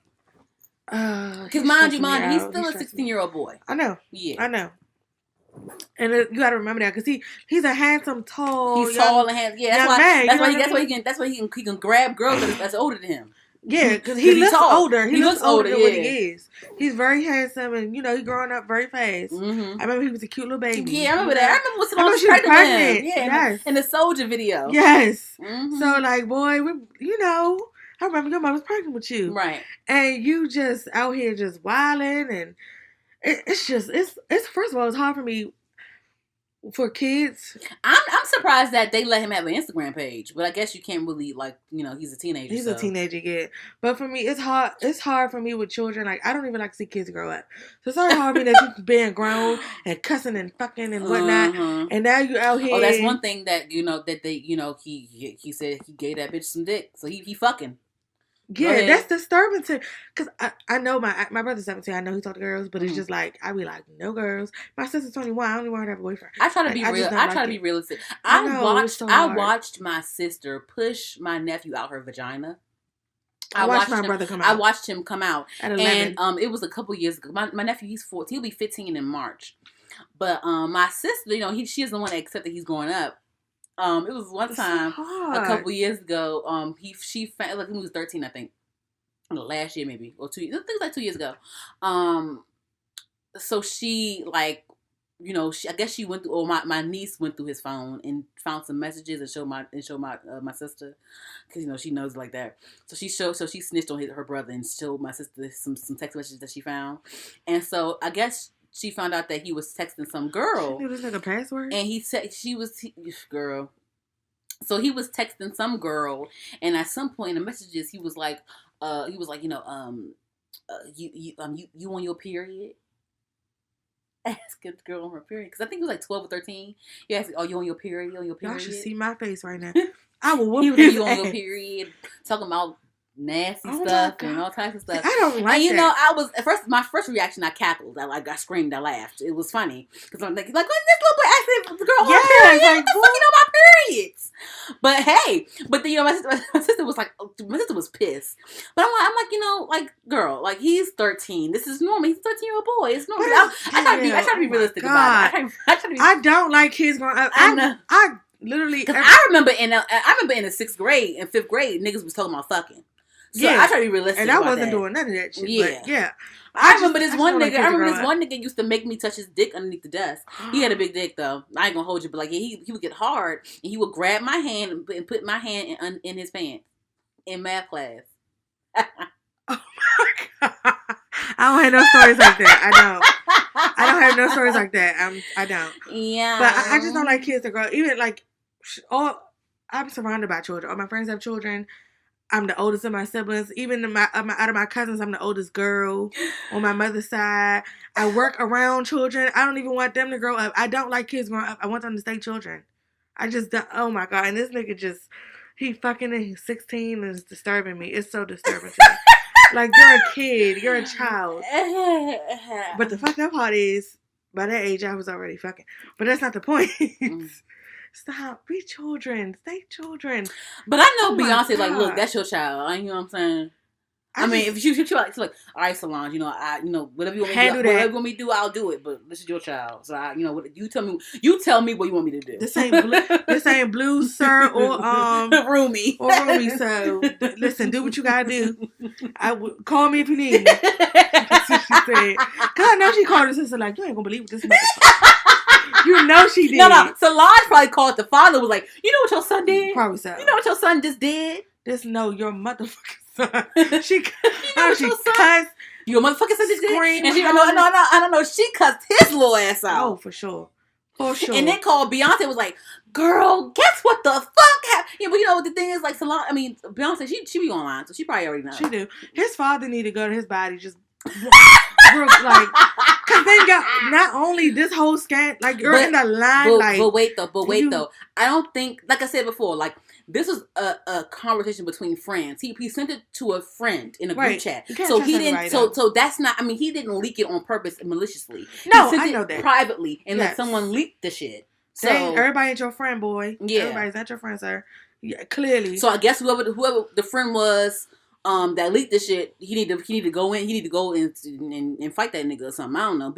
Because mind you, he's still a 16-year-old boy. I know. Yeah. I know. And you got to remember that because he's a handsome, tall. He's tall and handsome. Yeah, that's why he can grab girls that's older than him. Yeah, because he looks older. He looks older than what he is. He's very handsome, and he growing up very fast. Mm-hmm. I remember he was a cute little baby. Yeah, I remember that. I remember when Solange was pregnant. Yeah, yes. in the Soldier video. Yes. Mm-hmm. So like, boy, I remember your mom was pregnant with you, right? And you just out here just wilding, and it's first of all, it's hard for me. For kids, I'm surprised that they let him have an Instagram page, but I guess you can't really he's a teenager. He's a teenager, yeah. But for me, it's hard. It's hard for me with children. Like I don't even like to see kids grow up. So it's hard for me that you being grown and cussing and fucking and whatnot, and now you out here. Oh, that's one thing that that they he said he gave that bitch some dick, so he fucking. Yeah, that's disturbing to, because I know my brother's 17. I know he talk to girls, but it's just like I be like, no girls. My sister's 21. I don't even want her to have a boyfriend. I try to be real. I try to be realistic. I watched my sister push my nephew out her vagina. I watched my brother come out. I watched him come out at 11. And it was a couple years ago. My nephew, he's 14. He'll be 15 in March. But my sister, she is the one that accepted he's growing up. It was one time a couple years ago. She found, like, he was 13, I think, last year maybe, or 2 years. I think it was like 2 years ago. So she I guess she went through. Or my niece went through his phone and found some messages and showed my sister, because she knows like that. So she snitched on her brother and showed my sister some text messages that she found, and so I guess. She found out that he was texting some girl. It was like a password? And he said girl. So he was texting some girl, and at some point in the messages, he was like, you on your period? Asking the girl on her period. Because I think it was like 12 or 13. You asked, you on your period? You on your period? Y'all should see my face right now. I will whoop you on your period. Talking about nasty stuff and all types of stuff. I don't like that. I was my first reaction. I cackled. I screamed. I laughed. It was funny because I'm like, this little boy asking the girl on her period. Like, my periods. But hey, my sister was like, my sister was pissed. But I'm like, girl, like he's 13. This is normal. He's a 13-year-old boy. It's normal. I try to be realistic about it. I don't like kids growing up. I literally. Because I remember in the 6th grade and 5th grade, niggas was talking about fucking. So I try to be realistic. And I wasn't doing none of that shit. Yeah. But yeah. I remember this one nigga used to make me touch his dick underneath the desk. He had a big dick though. I ain't gonna hold you, but like he would get hard and he would grab my hand and put my hand in his pants in math class. Oh my God. I don't have no stories like that. I don't have no stories like that. I don't. Yeah. But I just don't like kids to grow. Even like I'm surrounded by children. All my friends have children. I'm the oldest of my siblings. Even out of my cousins, I'm the oldest girl on my mother's side. I work around children. I don't even want them to grow up. I don't like kids growing up. I want them to stay children. I just don't. Oh my God. And this nigga he fucking and he's 16 and it's disturbing me. It's so disturbing to me. Like, you're a kid. You're a child. But the fucked up part is, by that age, I was already fucking. But that's not the point. Stop. Be children. Stay children. But I know Beyonce, like, look, that's your child. You know what I'm saying? I mean, if you like, all right, Solange, whatever you want me to do, whatever you want me to do, I'll do it. But this is your child, so you tell me what you want me to do. This ain't Blue, Sir, or Roomy, So listen, do what you gotta do. Call me if you need me. That's what she said. Cause I know she called her sister like, you ain't gonna believe what this motherfucker. You know she did. No. Solange probably called the father. Was like, you know what your son did? Probably so. You know what your son just did? Your motherfucking son. She cussed. Your motherfucking son just did. And she, I don't know. She cussed his little ass out. Oh, for sure. For sure. And then called Beyonce, was like, girl, guess what the fuck happened? Yeah, but you know what the thing is, like, Beyonce, she be online, so she probably already knows. She do. His father need to go to his body, just like, cause then not only this whole scam, like you're in the line, but wait though, I don't think, like I said before, like this was a conversation between friends. He sent it to a friend in a group chat, so he didn't. So that's not. I mean, he didn't leak it on purpose and maliciously. No, he sent I know it that privately, and then someone leaked the shit. So everybody ain't your friend, boy. Yeah, everybody's not your friend, sir. Yeah, clearly. So I guess whoever the friend was. That leaked the shit. He need to go in. He need to go in and fight that nigga or something. I don't know.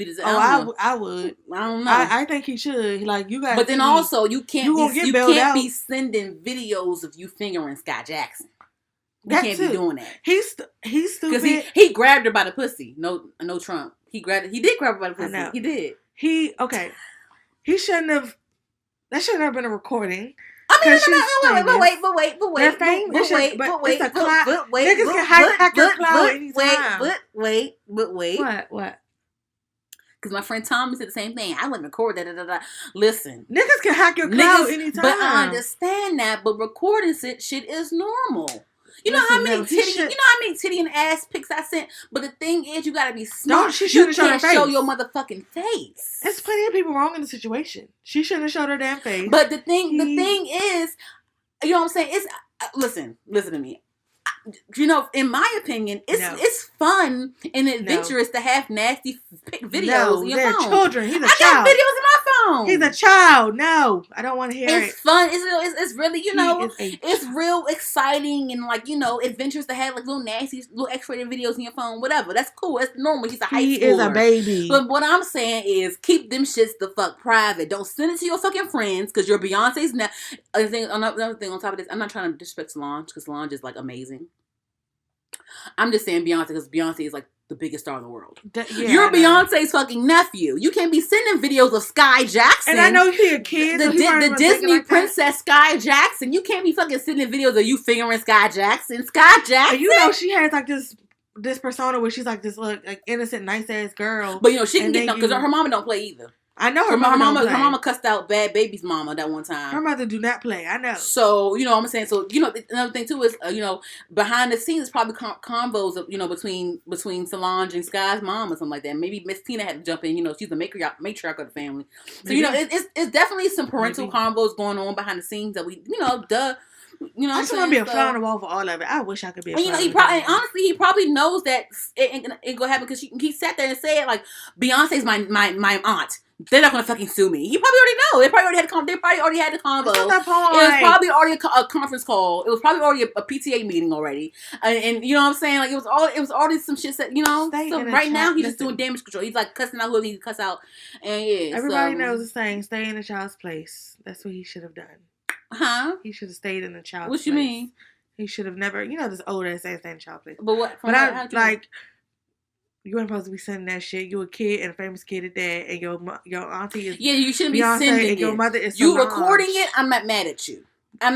I would. I don't know. I think he should. Like you got. But then also you can't be sending videos of you fingering Skai Jackson. You can't be doing that. He's stupid. Because he grabbed her by the pussy. No Trump. He did grab her by the pussy. He did. He shouldn't have. That shouldn't have been a recording. I mean, but wait. Niggas can hack your clout anytime. What? Because my friend Tommy said the same thing. I wouldn't record that. Listen. Niggas can hack your clout anytime. But I understand that, but recording shit is normal. You know how many titty and ass pics I sent? But the thing is, you gotta be smart. You can't show your motherfucking face. There's plenty of people wrong in the situation. She shouldn't have showed her damn face. But the thing is, you know what I'm saying? It's listen to me. You know, in my opinion, it's fun and adventurous to have nasty videos in your phone. Children. He's a child. I got videos in my phone. He's a child. No, I don't want to hear it. It's fun. It's really, you know, it's real exciting and like, you know, adventurous to have like little nasty, little X-rated videos in your phone. Whatever. That's cool. That's normal. He's a high schooler. He is a baby. But what I'm saying is keep them shits the fuck private. Don't send it to your fucking friends because you're Beyonce's now. Another thing on top of this, I'm not trying to disrespect Solange because Solange is like amazing. I'm just saying Beyonce because Beyonce is like the biggest star in the world. You're Beyonce's fucking nephew. You can't be sending videos of Skai Jackson. And I know you're a kid. The Disney like princess Skai Jackson. You can't be fucking sending videos of you fingering Skai Jackson. Skai Jackson. And you know she has like this persona where she's like this like innocent, nice ass girl. But you know she can get because her mama don't play either. I know her mama cussed out Bad Baby's mama that one time. Her mother do not play. I know. So you know what I'm saying. So you know another thing too is you know behind the scenes probably combos of you know between Solange and Skai's mom or something like that. Maybe Miss Tina had to jump in. You know she's the matriarch of the family. So you know it's definitely some parental combos going on behind the scenes that we you know You know, I just want to be a fly on the wall for all of it. I wish I could be. And you know, he probably knows that it ain't gonna happen because he sat there and said like, Beyonce's my aunt. They're not gonna fucking sue me. He probably already know. They probably already had the convo. It was probably already a conference call. It was probably already a PTA meeting already. And you know what I'm saying? Like it was already some shit that you know. So right now he's just doing damage control. He's like cussing out who he needs to cuss out. And yeah, everybody knows the saying: stay in the child's place. That's what he should have done. Huh? He should have stayed in the child's place. What you mean? He should have never. You know this old ass saying stay in the child's place. But what? But I like. You ain't supposed to be sending that shit. You a kid and a famous kid at that, and your auntie is you shouldn't be Beyonce, sending and your mother is you recording it. I'm not mad at you. For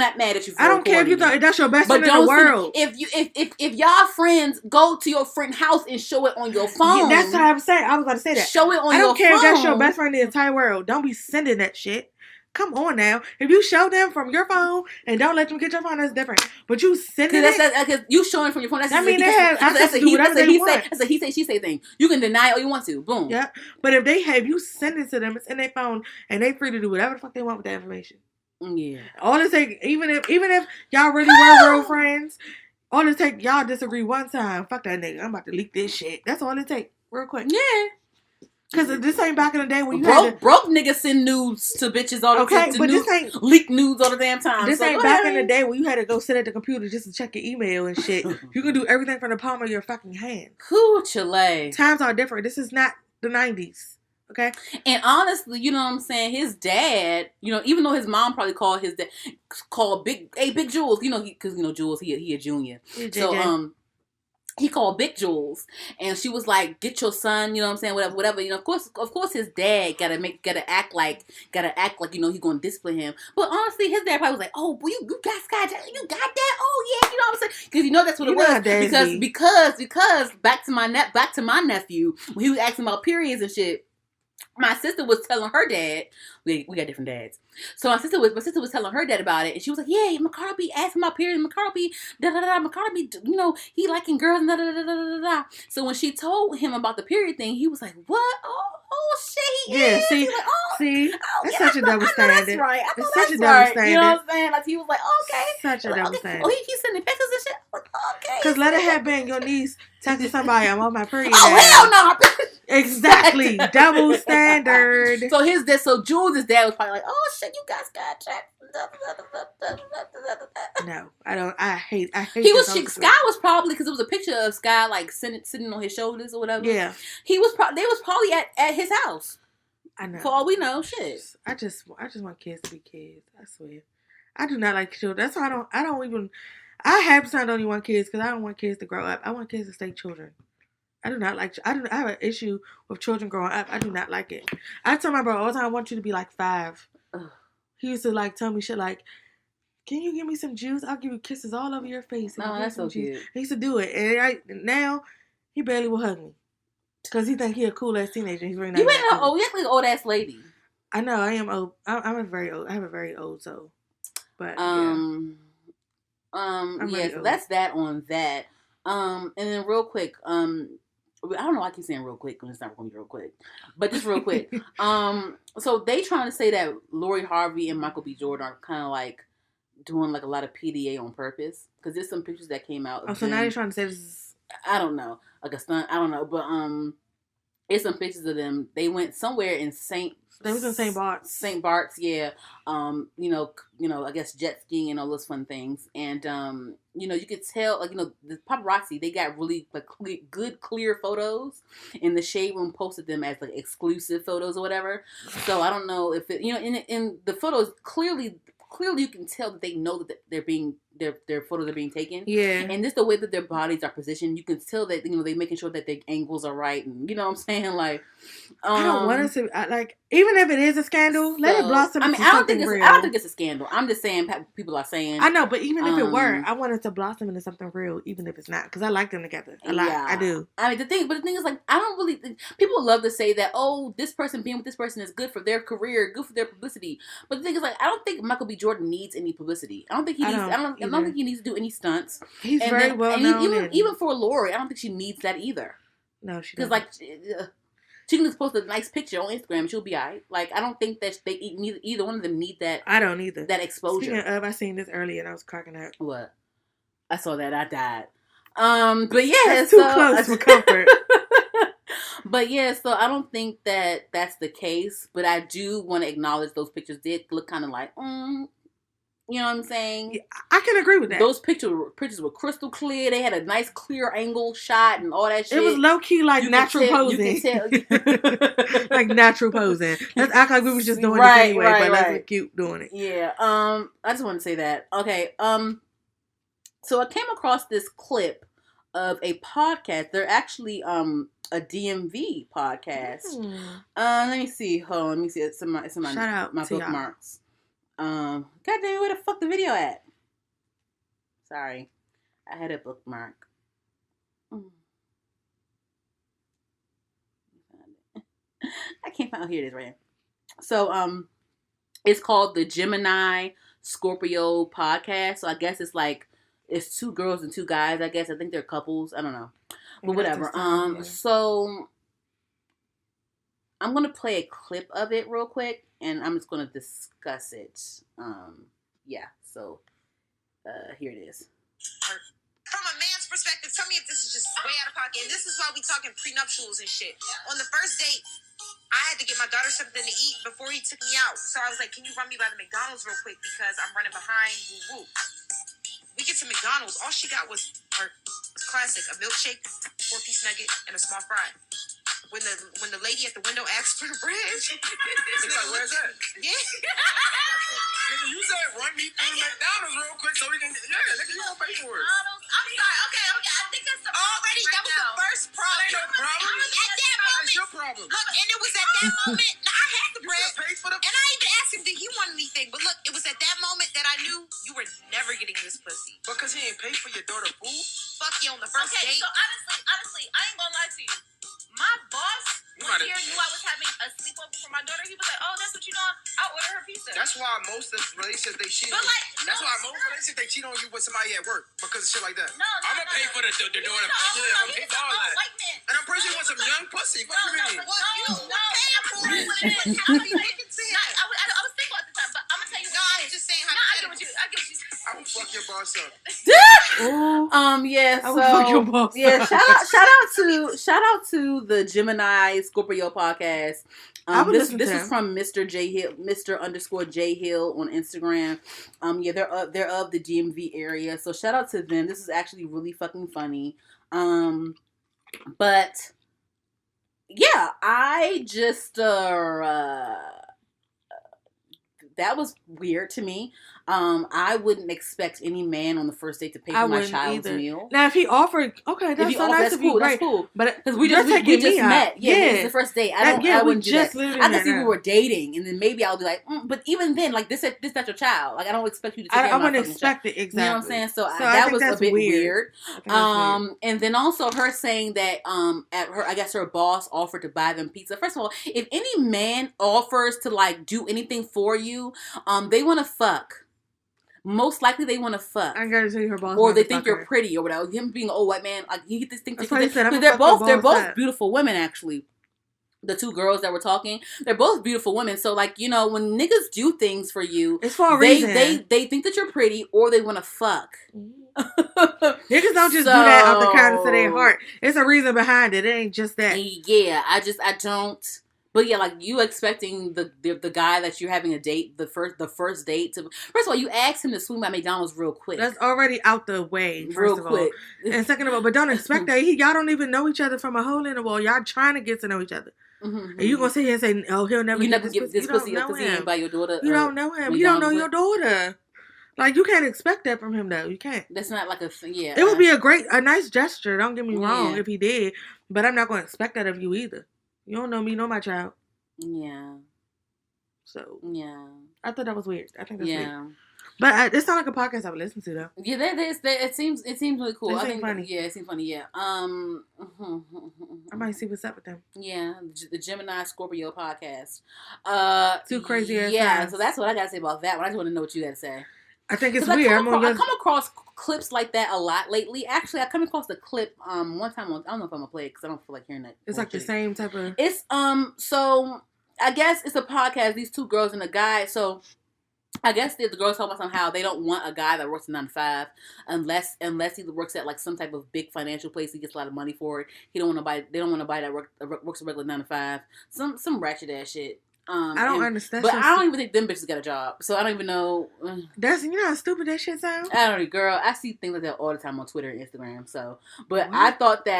I don't care if you thought that's your best friend in the world. If y'all friends go to your friend's house and show it on your phone, that's what I'm saying. I was about to say that. Show it on your phone. I don't care if that's your best friend in the entire world. Don't be sending that shit. Come on now. If you show them from your phone and don't let them get your phone, that's different. But you sending it. Because you showing from your phone. That's I mean, they have access to do whatever they want. That's a he say, she say thing. You can deny all you want to. Boom. Yeah. But if they have you send it to them, it's in their phone, and they free to do whatever the fuck they want with that information. Yeah. All it take, even if y'all really were real friends, all it take y'all disagree one time. Fuck that nigga. I'm about to leak this shit. That's all it take. Real quick. Yeah. Because this ain't back in the day when you broke niggas send nudes to bitches all the time. Okay, but this ain't leak nudes all the damn time. This ain't back in the day when you had to go sit at the computer just to check your email and shit. You can do everything from the palm of your fucking hand. Cool, Julez. Times are different. This is not the 90s. Okay. And honestly, you know what I'm saying? His dad, you know, even though his mom probably called his dad, Big Julez, you know, because you know Julez, he a junior. So he called Big Julez, and she was like, "Get your son," you know what I'm saying, whatever. You know, of course, his dad gotta act like, you know, he's gonna discipline him. But honestly, his dad probably was like, "Oh, well, you got Skai Jackson, you got that? Oh yeah," you know what I'm saying? Because you know that's what it was. Because back to my nephew when he was asking about periods and shit. my sister was telling her dad, we got different dads. So my sister was telling her dad about it, and she was like, "Yeah, McCarty B asked my period, McCarty B McCarty B, he liking girls, da da da da da da." So when she told him about the period thing, he was like, "What? Oh shit, he is." See, like, that's such a double standard. That's right. I know it's that's such a double right. standard. You know what I'm saying? Like he was like, "Okay." Such a like, double okay. standard. Oh, he's sending pictures and shit. Like, okay. Because let it have been your niece texting somebody, "I'm on my period." Oh hell no! Exactly, double standard. So Julez's dad was probably like, "Oh shit, you guys got checked." No, I don't. I hate. Skai was probably, because it was a picture of Skai like sitting on his shoulders or whatever. Yeah, they was probably at his house. I know. For all we know, shit. I just want kids to be kids. I swear. I do not like children. That's why I have don't even want kids, because I don't want kids to grow up. I want kids to stay children. I do not like. I have an issue with children growing up. I do not like it. I tell my brother all the time, I want you to be like 5. Ugh. He used to like tell me shit like, "Can you give me some juice? I'll give you kisses all over your face." No, that's so cute. He used to do it, and now he barely will hug me because he think he a cool ass teenager. He's really not. You ain't cool. You act like an old ass lady. I know. I am old. I'm a very old. I have a very old soul. But really so that's that on that. And then real quick, I don't know why I keep saying real quick when it's not going to be real quick. But just real quick. So they trying to say that Lori Harvey and Michael B. Jordan are kind of like doing like a lot of PDA on purpose. Because there's some pictures that came out. So now they're trying to say this is... I don't know. Like a stunt. I don't know. But there's some pictures of them. They went somewhere in They was in St. Bart's. St. Bart's, yeah. I guess jet skiing and all those fun things. And, you could tell, like, the paparazzi, they got really, like, good, clear photos. And the Shade Room posted them as, like, exclusive photos or whatever. So I don't know if it, in the photos, clearly you can tell that they know that they're being, their photos are being taken. Yeah. And just the way that their bodies are positioned, you can tell that, they're making sure that their angles are right. And, you know what I'm saying? Like, I don't want us to, like, even if it is a scandal, let it blossom into something real. I don't think it's a scandal. I'm just saying, people are saying. I know, but even if it were, I want it to blossom into something real, even if it's not, because I like them together. I do. I mean, the thing is, like, I don't really think, people love to say that, oh, this person being with this person is good for their career, good for their publicity. But the thing is, like, I don't think Michael B. Jordan needs any publicity. I don't think he needs. I don't think he needs to do any stunts. He's very well known. Even for Lori, I don't think she needs that either. No, she doesn't. Because, like, she can just post a nice picture on Instagram. She'll be alright. Like, I don't think that either one of them need that. I don't either. That exposure. Speaking of, I seen this earlier and I was cracking up. What? I saw that. I died. But yeah, that's too close for comfort. But yeah, so I don't think that that's the case. But I do want to acknowledge those pictures did look kind of like, you know what I'm saying? Yeah, I can agree with that. Those pictures were crystal clear. They had a nice clear angle shot and all that shit. It was low key like natural posing. You can tell. Like natural posing. Let's act like we was just doing it anyway, but let's look cute doing it. Yeah. I just want to say that. Okay. So I came across this clip of a podcast. They're actually a DMV podcast. Let me see. Hold on. Let me see. It's in my bookmarks. God damn it, where the fuck the video at? Sorry. I had a bookmark. I can't find, here it is right here. So, it's called the Gemini Scorpio podcast. So I guess it's 2 girls and 2 guys, I guess. I think they're couples. I don't know. But whatever. So I'm going to play a clip of it real quick. And I'm just going to discuss it. So here it is. From a man's perspective, tell me if this is just way out of pocket. And this is why we talking prenuptials and shit. On the first date, I had to get my daughter something to eat before he took me out. So I was like, can you run me by the McDonald's real quick? Because I'm running behind. Woo-woo. We get to McDonald's. All she got was classic, a milkshake, 4-piece nugget, and a small fry. When the lady at the window asked for the bread, she's like, "Where's that?" Yeah. Nigga, you said run me through McDonald's real quick so we can. Yeah, nigga, you gonna pay for it. I'm sorry. Okay. I think that's the already. That was the first problem. That ain't no problem. At that moment, that's your problem. Look, and it was at that moment. Now, I had the bread, pay for the. And I even asked him, did he want anything? But look, it was at that moment that I knew you were never getting this pussy because he ain't paid for your daughter food. Fuck you on the first date. date. So honestly, I ain't gonna lie to you. My boss one year knew I was having a sleepover for my daughter. He was like, "Oh, that's what you doing? I'll order her pizza." That's why most of relationships they cheat on you. That's why most relationships they cheat on you with somebody at work because of shit like that. No, I'm gonna pay for the daughter. Yeah, I'm gonna pay for all that. And I'm pretty sure you want some young pussy. What you mean? What you paying for? I was single at the time, but I'm gonna tell you. No, I was just saying. No, I get what you said. I will fuck your boss up. Yeah, I would fuck your boss yeah, up. shout out to the Gemini Scorpio podcast. This is from Mr. J Hill, Mr. _ Hill on Instagram. Yeah, they're of the DMV area, so shout out to them. This is actually really fucking funny. But yeah, I just that was weird to me. I wouldn't expect any man on the first date to pay for my child's meal. Now, if he offered, okay, that's so nice of you. That's cool. But because we just met. Yeah, it's the first date. I wouldn't do that. I guess if we were dating, and then maybe I'll be like, but even then, like this not your child. Like I don't expect you to take care of my wouldn't expect it exactly. You know what I'm saying? So that was a bit weird. And then also her saying that I guess her boss offered to buy them pizza. First of all, if any man offers to like do anything for you, they want to fuck. Most likely they want to fuck. I gotta say her boss. Or they think you're pretty or whatever. Him being an old white man, like you get this thing. They're both beautiful women actually. The two girls that were talking, they're both beautiful women. So like, you know, when niggas do things for you, it's for a reason. They think that you're pretty or they want to fuck. Niggas don't just do that out the kindness of their heart. It's a reason behind it. It ain't just that. Yeah, I don't. But yeah, like you expecting the guy that you're having a date, the first date to first of all, you asked him to swing by McDonald's real quick. That's already out the way, real quick. And second of all, but don't expect that. Y'all don't even know each other from a hole in the wall. Y'all trying to get to know each other. And you gonna sit here and say, "Oh, he'll never get this pussy up because he ain't by your daughter." You don't know him. You don't know your daughter. Like you can't expect that from him though. You can't. That's not like a thing. Yeah, it would be a nice gesture. Don't get me wrong if he did, but I'm not gonna expect that of you either. You don't know me, nor my child. Yeah. So yeah, I thought that was weird. I think that's weird. But it's not like a podcast I would listen to though. Yeah, it seems really cool. I think funny. Yeah, it seems funny. Yeah. I might see what's up with them. Yeah, the Gemini Scorpio podcast. Too crazy. Yeah, so that's what I gotta say about that one. I just want to know what you gotta say. I think it's weird. I come across clips like that a lot lately. Actually, I come across the clip one time. I don't know if I'm gonna play it because I don't feel like hearing it. It's like the same type of. It's So I guess it's a podcast. These two girls and a guy. So I guess the girls talk about somehow they don't want a guy that works a 9 to 5 unless he works at like some type of big financial place. He gets a lot of money for it. They don't want to buy that works a regular 9 to 5. Some ratchet ass shit. I don't understand. But I don't even think them bitches got a job. So I don't even know. You know how stupid that shit sounds? I don't know, girl. I see things like that all the time on Twitter and Instagram. So, but I thought be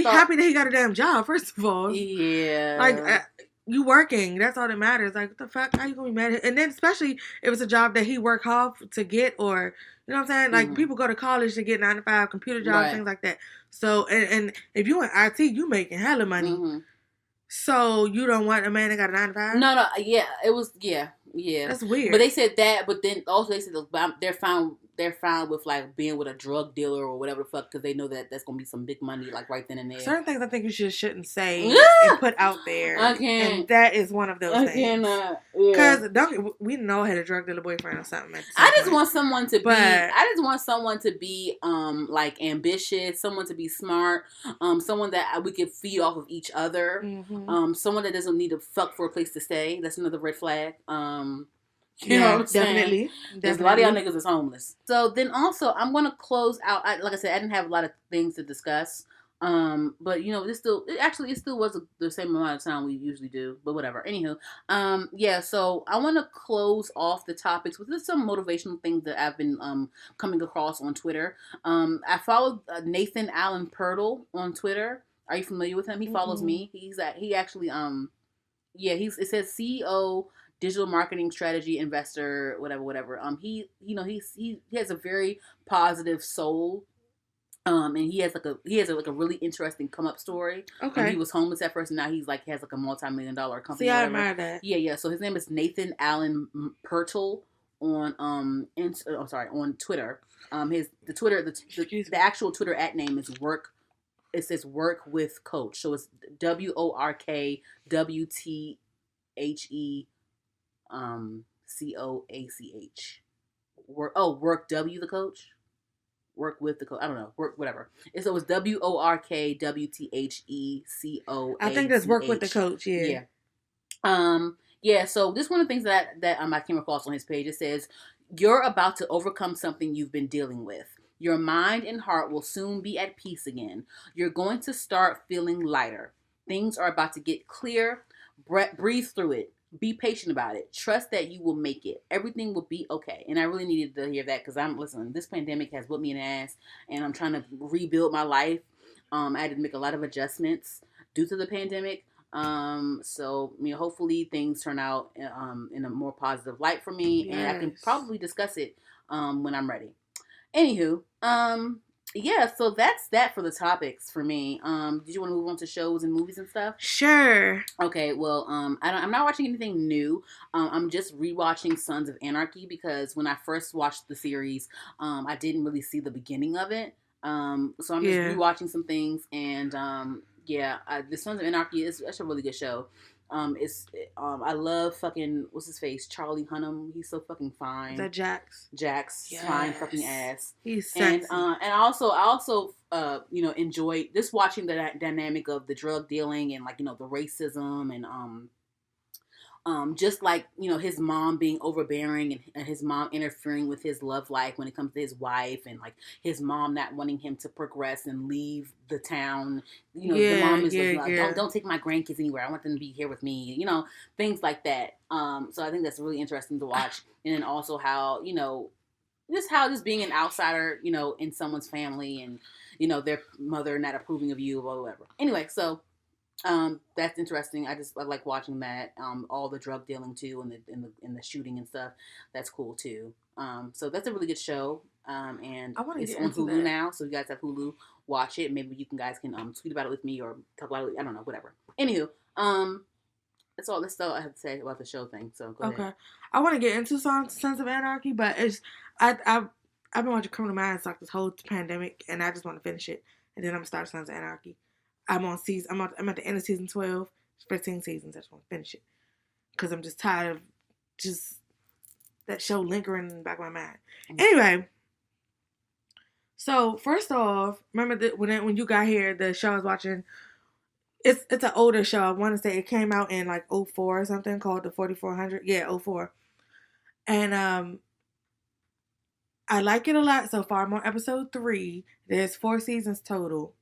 happy that he got a damn job, first of all. Yeah. Like, you working. That's all that matters. Like, what the fuck? How you gonna be mad at? And then, especially if it's a job that he worked hard to get, or, you know what I'm saying? Like, people go to college to get 9 to 5 computer jobs, things like that. So, and if you in IT, you making hella money. Mm-hmm. So you don't want a man that got a 9 to 5? No, yeah, it was, yeah. That's weird. But they said that, but then also they said they're fine with like being with a drug dealer or whatever the fuck because they know that that's gonna be some big money like right then and there. Certain things I think you shouldn't say and put out there. And that is one of those things. Because we know I had a drug dealer boyfriend or something. I just want someone to be like ambitious, someone to be smart, someone that we could feed off of each other, someone that doesn't need to fuck for a place to stay. That's another red flag. You know what I'm saying? There's a lot of y'all niggas is homeless. So then also, I'm going to close out. Like I said, I didn't have a lot of things to discuss. But you know, it still was the same amount of time we usually do, but whatever. Anywho, yeah, so I want to close off the topics with just some motivational things that I've been, coming across on Twitter. I followed Nathan Allen Pirtle on Twitter. Are you familiar with him? He follows me. He actually, it says CEO, digital marketing strategy investor, whatever. He has a very positive soul. And he has a really interesting come up story. Okay. He was homeless at first, and now he's like has like a multi-million-dollar company. See, I admire that. Yeah. So his name is Nathan Allen Pirtle on on Twitter. The actual Twitter @ name is it says work with coach. So it's WORKWTHE COACH. Work W the coach. Work with the coach. I don't know. Work whatever. And so it's WORKWTHECOACH. I think that's work with the coach. Yeah. Yeah. So this is one of the things that I came across on his page. It says you're about to overcome something you've been dealing with. Your mind and heart will soon be at peace again. You're going to start feeling lighter. Things are about to get clear. Breathe through it. Be patient about it. Trust that you will make it. Everything will be okay. And I really needed to hear that because this pandemic has whipped me in the ass and I'm trying to rebuild my life. I had to make a lot of adjustments due to the pandemic. So hopefully things turn out in a more positive light for me. Yes. And I can probably discuss it when I'm ready. Anywho, yeah, so that's that for the topics for me. Did you want to move on to shows and movies and stuff? Sure. Okay, well, I'm not watching anything new. I'm just rewatching Sons of Anarchy because when I first watched the series, I didn't really see the beginning of it. So I'm just rewatching some things, and the Sons of Anarchy is a really good show. I love fucking what's his face, Charlie Hunnam. He's so fucking fine. Is that Jax? Yes. Fine fucking ass. He's sexy. And I also enjoy just watching the dynamic of the drug dealing and the racism and just his mom being overbearing and his mom interfering with his love life when it comes to his wife and his mom not wanting him to progress and leave the town. The mom is don't take my grandkids anywhere. I want them to be here with me. Things like that. So I think that's really interesting to watch. And then also how just being an outsider, in someone's family and their mother not approving of you or whatever. Anyway, so. That's interesting. I like watching that. All the drug dealing too, and the shooting and stuff. That's cool too. So that's a really good show. And it's on Hulu now, so you guys have Hulu. Watch it. Maybe you guys can tweet about it with me or talk about it. I don't know, whatever. Anywho, that's all I have to say about the show thing. So go ahead. I want to get into Sons of Anarchy, but I've been watching Criminal Minds this whole pandemic, and I just want to finish it, and then I'm gonna start Sons of Anarchy. I'm at the end of season 12. It's 15 seasons. I just want to finish it. Because I'm just tired of that show lingering in the back of my mind. Mm-hmm. Anyway. So, first off, remember when you got here, the show I was watching, it's an older show. I want to say it came out in 2004 or something called The 4400. Yeah, 2004. And I like it a lot so far. I'm on episode 3. There's 4 seasons total.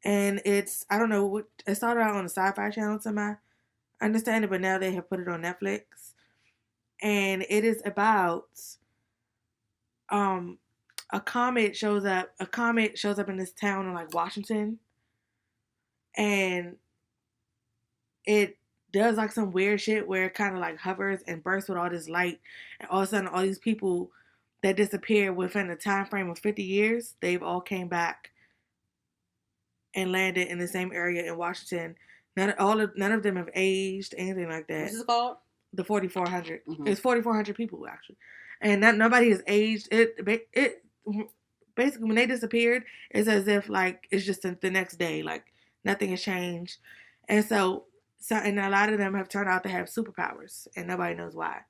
And it's, I don't know, it started out on the Sci-Fi Channel to my understanding, but now they have put it on Netflix. And it is about a comet shows up in this town in Washington. And it does some weird shit where it kind of hovers and bursts with all this light. And all of a sudden, all these people that disappeared within a time frame of 50 years, they've all came back and landed in the same area in Washington. None of them have aged, anything like that. What's it called? The 4400. Mm-hmm. It's 4400 people actually, and nobody has aged. It basically when they disappeared, it's as if it's just the next day, nothing has changed, and and a lot of them have turned out to have superpowers, and nobody knows why.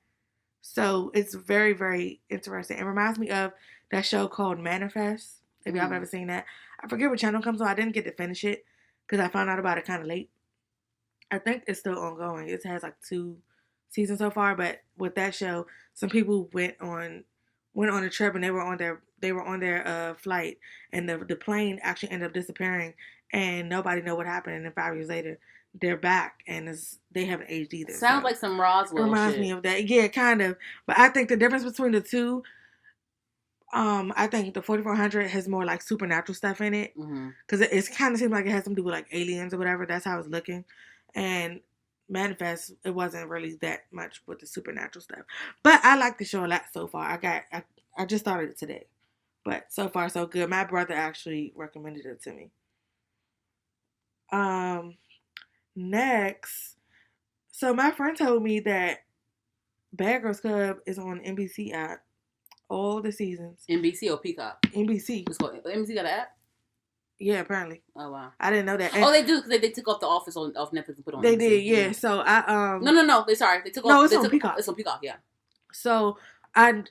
So it's very, very interesting. It reminds me of that show called Manifest. If y'all have ever seen that. I forget what channel it comes on. I didn't get to finish it because I found out about it kind of late. I think it's still ongoing. It has 2 seasons so far, but with that show, some people went on a trip and they were on their flight, and the plane actually ended up disappearing, and nobody know what happened. And then 5 years later, they're back, and they haven't aged either. Sounds like some Roswell. It reminds me of that. Yeah, kind of. But I think the difference between the two. I think the 4400 has more supernatural stuff in it. Because it kind of seems like it has something to do with aliens or whatever. That's how it's looking. And Manifest, it wasn't really that much with the supernatural stuff. But I like the show a lot so far. I just started it today. But so far, so good. My brother actually recommended it to me. Next. So my friend told me that Bad Girls Club is on NBC app. All the seasons. NBC or Peacock? NBC. It's called NBC got an app? Yeah, apparently. Oh wow. I didn't know that. Oh, they do. They took off The Office off Netflix and put it on. They NBC. did, yeah. So I No. They took off. No, it's on Peacock. It's on Peacock. Yeah. So I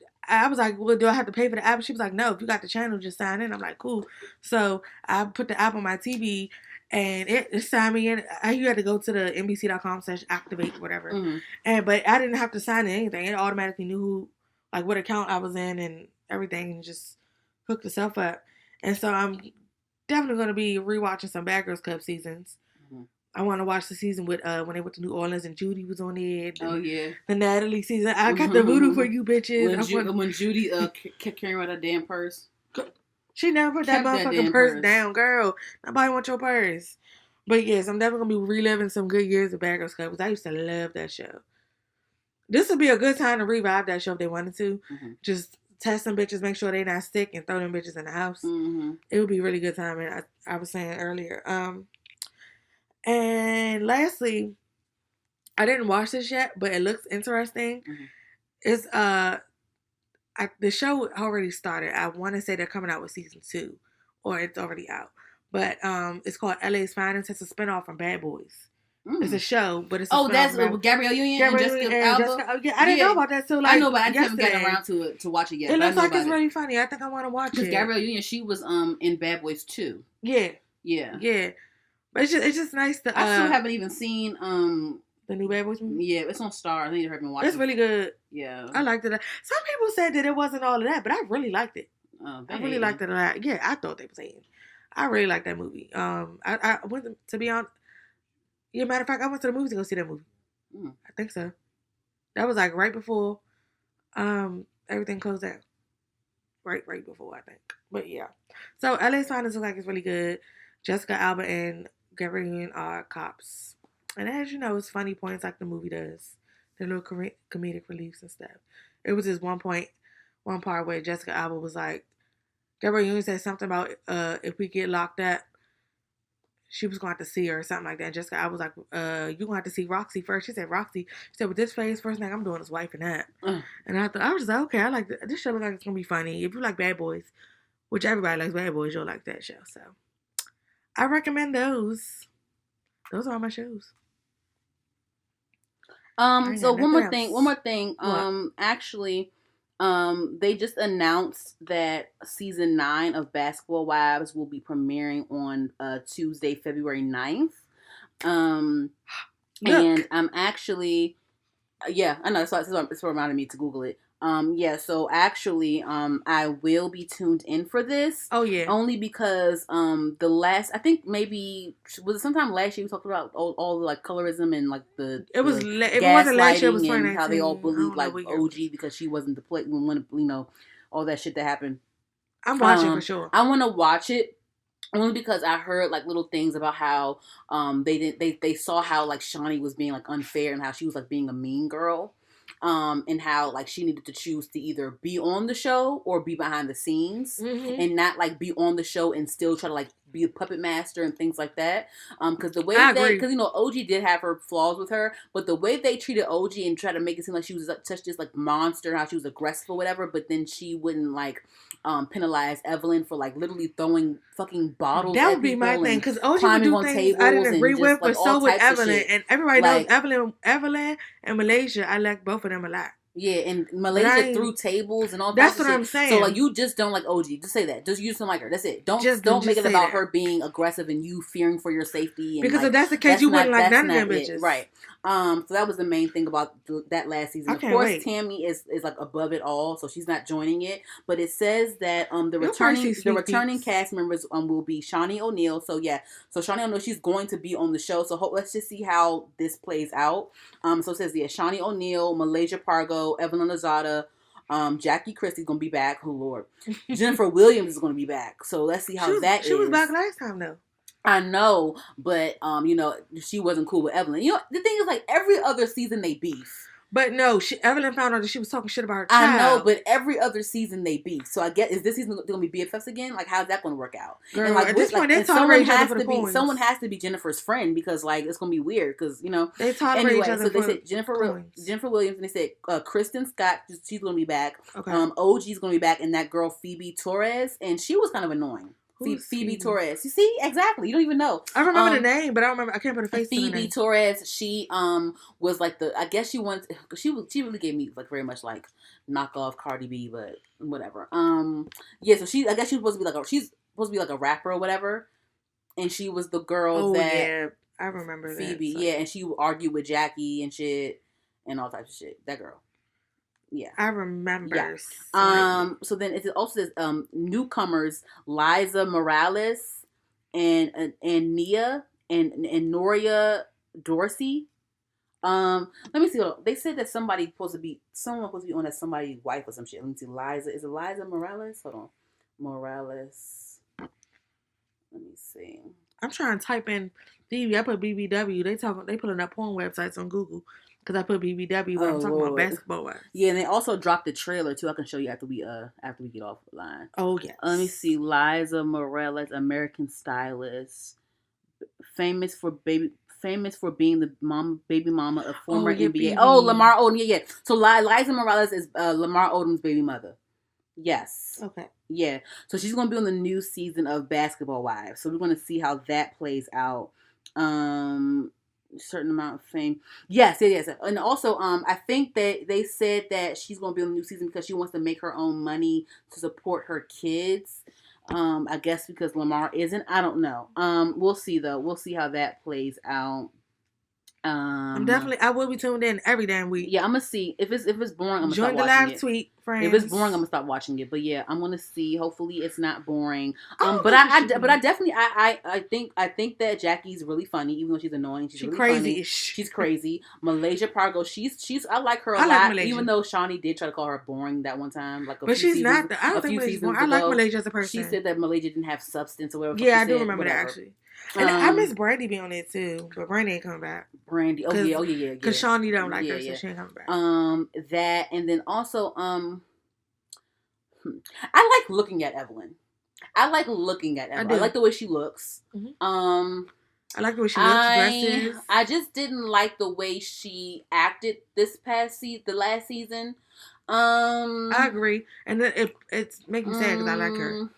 was like, well, do I have to pay for the app? She was like, no. If you got the channel, just sign in. I'm like, cool. So I put the app on my TV, and it signed me in. You had to go to the NBC.com/activate whatever, but I didn't have to sign in anything. It automatically knew who, like, what account I was in and everything, and just hooked itself up. And so I'm definitely going to be rewatching some Bad Girls Club seasons. I want to watch the season with when they went to New Orleans and Judy was on it. Oh yeah, the Natalie season. I got the voodoo for you bitches. When Judy kept carrying around her damn purse. She never put that motherfucking purse down, girl. Nobody wants your purse. But yes, I'm definitely gonna be reliving some good years of Bad Girls Club because I used to love that show. This would be a good time to revive that show if they wanted to. Just test some bitches, make sure they not sick, and throw them bitches in the house. It would be a really good time. And I was saying earlier. And lastly, I didn't watch this yet, but it looks interesting. It's the show already started. I want to say they're coming out with season 2, or it's already out. But it's called LA's Finest. It's a spinoff from Bad Boys. It's a show, but it's a that's Gabrielle Union and Jessica Alba. Yeah, I didn't know about that. So like, I know, but I haven't gotten around to watch it yet. It looks like it's really funny. I think I want to watch it. Because Gabrielle Union, she was in Bad Boys 2. Yeah. But it's just nice to. I still haven't even seen the new Bad Boys movie. Yeah, it's on Star. I think you heard me watch it. It's really good. Yeah, I liked it. Some people said that it wasn't all of that, but I really liked it. Oh, I really liked it a lot. Yeah, I thought they were saying. I really liked that movie. I went to be honest. Yeah, matter of fact, I went to the movies to go see that movie. I think so. That was like right before everything closed down. Right before, I think. But yeah. So LA's Finest looks like it's really good. Jessica Alba and Gabrielle Union are cops. And as you know, it's funny points like the movie does. The little comedic reliefs and stuff. It was just one part where Jessica Alba was like, Gabrielle Union said something about if we get locked up, she was going to have to see her or something like that. And Jessica Alba was like, you're going to have to see Roxy first. She said, Roxy. She said, with this face, first thing I'm doing is wiping up. And I was just like, okay, I like this show. Looks like it's going to be funny. If you like Bad Boys, which everybody likes Bad Boys, you'll like that show. So I recommend those. Those are all my shows. So one more thing. Actually, they just announced that season 9 of Basketball Wives will be premiering on Tuesday, February 9th. And I'm actually, I know. So it's what reminded me to Google it. So actually, I will be tuned in for this. Oh yeah. Only because I think maybe was it sometime last year we talked about all the like colorism and like if it wasn't last year, it was 2019. And how they all bullied like OG because she wasn't the play when all that shit that happened. I'm watching for sure. I want to watch it. Only because I heard like little things about how they saw how like Shawnee was being like unfair and how she was like being a mean girl. And how like she needed to choose to either be on the show or be behind the scenes and not like be on the show and still try to like be a puppet master and things like that. Because the way because OG did have her flaws with her, but the way they treated OG and tried to make it seem like she was such this like monster, how she was aggressive or whatever, but then she wouldn't like penalize Evelyn for like literally throwing fucking bottles. That would be my thing because OG would do things I didn't agree with, but so would Evelyn, and everybody knows Evelyn and Malaysia. I like both of them a lot. Yeah, and Malaysia threw tables and all that. That's what I'm saying. So like, you just don't like OG. Just say that. You just don't like her. That's it. Don't make it about her being aggressive and you fearing for your safety. And because if that's the case, you wouldn't like none of them bitches, right? So that was the main thing about that last season. Of course, Tammy is like above it all, so she's not joining it. But it says that the returning cast members will be Shawnee O'Neal. So yeah, so Shawnee O'Neal, she's going to be on the show. So let's just see how this plays out. So it says Shawnee O'Neal, Malaysia Pargo, Evelyn Lozada, Jackie Christie's gonna be back. Oh Lord, Jennifer Williams is gonna be back. So let's see how she was back last time though. I know, but she wasn't cool with Evelyn. The thing is, like, every other season they beef. But no, Evelyn found out that she was talking shit about her child. I know, but every other season they beef. So I guess, is this season going to be BFFs again? Like, how's that going to work out? Girl, and like, at this point, they tolerate each other for the points. Someone has to be Jennifer's friend because, like, it's going to be weird because, They tolerate each other so they said Jennifer Williams, and they said Kristen Scott, she's going to be back. Okay. OG's going to be back, and that girl Phoebe Torres, and she was kind of annoying. Phoebe Torres. You see, exactly. You don't even know. I remember the name, but I can't put a face to the name. Phoebe Torres. She was like I guess she really gave me like very much like knockoff Cardi B, but whatever. Yeah. So I guess she's supposed to be like a rapper or whatever, and she was the girl yeah, I remember Phoebe. that. Yeah, and she would argue with Jackie and shit and all types of shit. That girl. Yeah, I remember. Yeah. So then it also says newcomers Liza Morales and Nia and Noria Dorsey. Let me see. They said that someone supposed to be on as somebody's wife or some shit. Let me see. Is it Liza Morales? Hold on, Morales. Let me see. I'm trying to type in Phoebe. I put BBW. They putting up porn websites on Google. Because I put BBW, but I'm talking about basketball wives. Yeah, and they also dropped the trailer too. I can show you after we get off the line. Oh yes. Let me see. Liza Morales, American stylist, famous for being the baby mama of former NBA. Oh, Lamar Odom. Yeah. So Liza Morales is Lamar Odom's baby mother. Yes. Okay. Yeah. So she's gonna be on the new season of Basketball Wives. So we're gonna see how that plays out. Certain amount of fame. Yes. And also, I think that they said that she's gonna be on the new season because she wants to make her own money to support her kids. I guess because Lamar isn't. I don't know. We'll see though. We'll see how that plays out. I will be tuned in every damn week. Yeah, I'm gonna see if it's boring. I'm gonna join the live tweet, friends. If it's boring, I'm gonna stop watching it. But yeah, I'm gonna see. Hopefully, it's not boring. But I definitely I think that Jackie's really funny, even though she's annoying. She's really crazy. Funny. She's crazy. Malaysia Pargo, she's I like her a lot. Even though Shawnee did try to call her boring that one time, but she's not. I don't think Malaysia's boring. I like Malaysia as a person. She said that Malaysia didn't have substance or whatever. Yeah, I do remember that actually. And I miss Brandy being on it too, but Brandy ain't coming back. Brandy, oh yeah. Because Shawnee don't like her, so she ain't coming back. That and then also, I like looking at Evelyn. I like the way she looks. Mm-hmm. I like the way she looks, dresses. I just didn't like the way she acted the last season. I agree, and it's making me sad because I like her.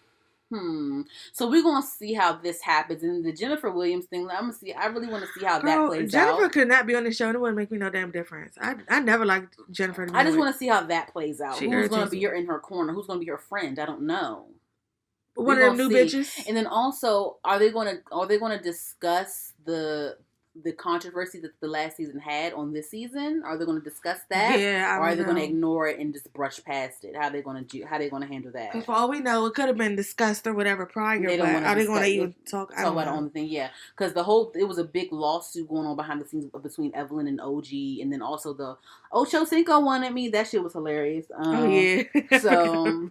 So we're gonna see how this happens, and the Jennifer Williams thing. I really want to see how that plays out. Jennifer could not be on the show, and it wouldn't make me no damn difference. I never liked Jennifer. I just want to see how that plays out. Who's gonna be in her corner? Who's gonna be her friend? I don't know. One of them new bitches. And then also, are they gonna discuss the controversy that the last season had on this season? Are they going to discuss that? Yeah, or are they going to ignore it and just brush past it? How are they going to handle that? Because for all we know, it could have been discussed or whatever prior. They don't but are they going to even talk about it on the thing? Yeah, because it was a big lawsuit going on behind the scenes between Evelyn and OG, and then also the Ocho Cinco wanted me. That shit was hilarious. Oh yeah. So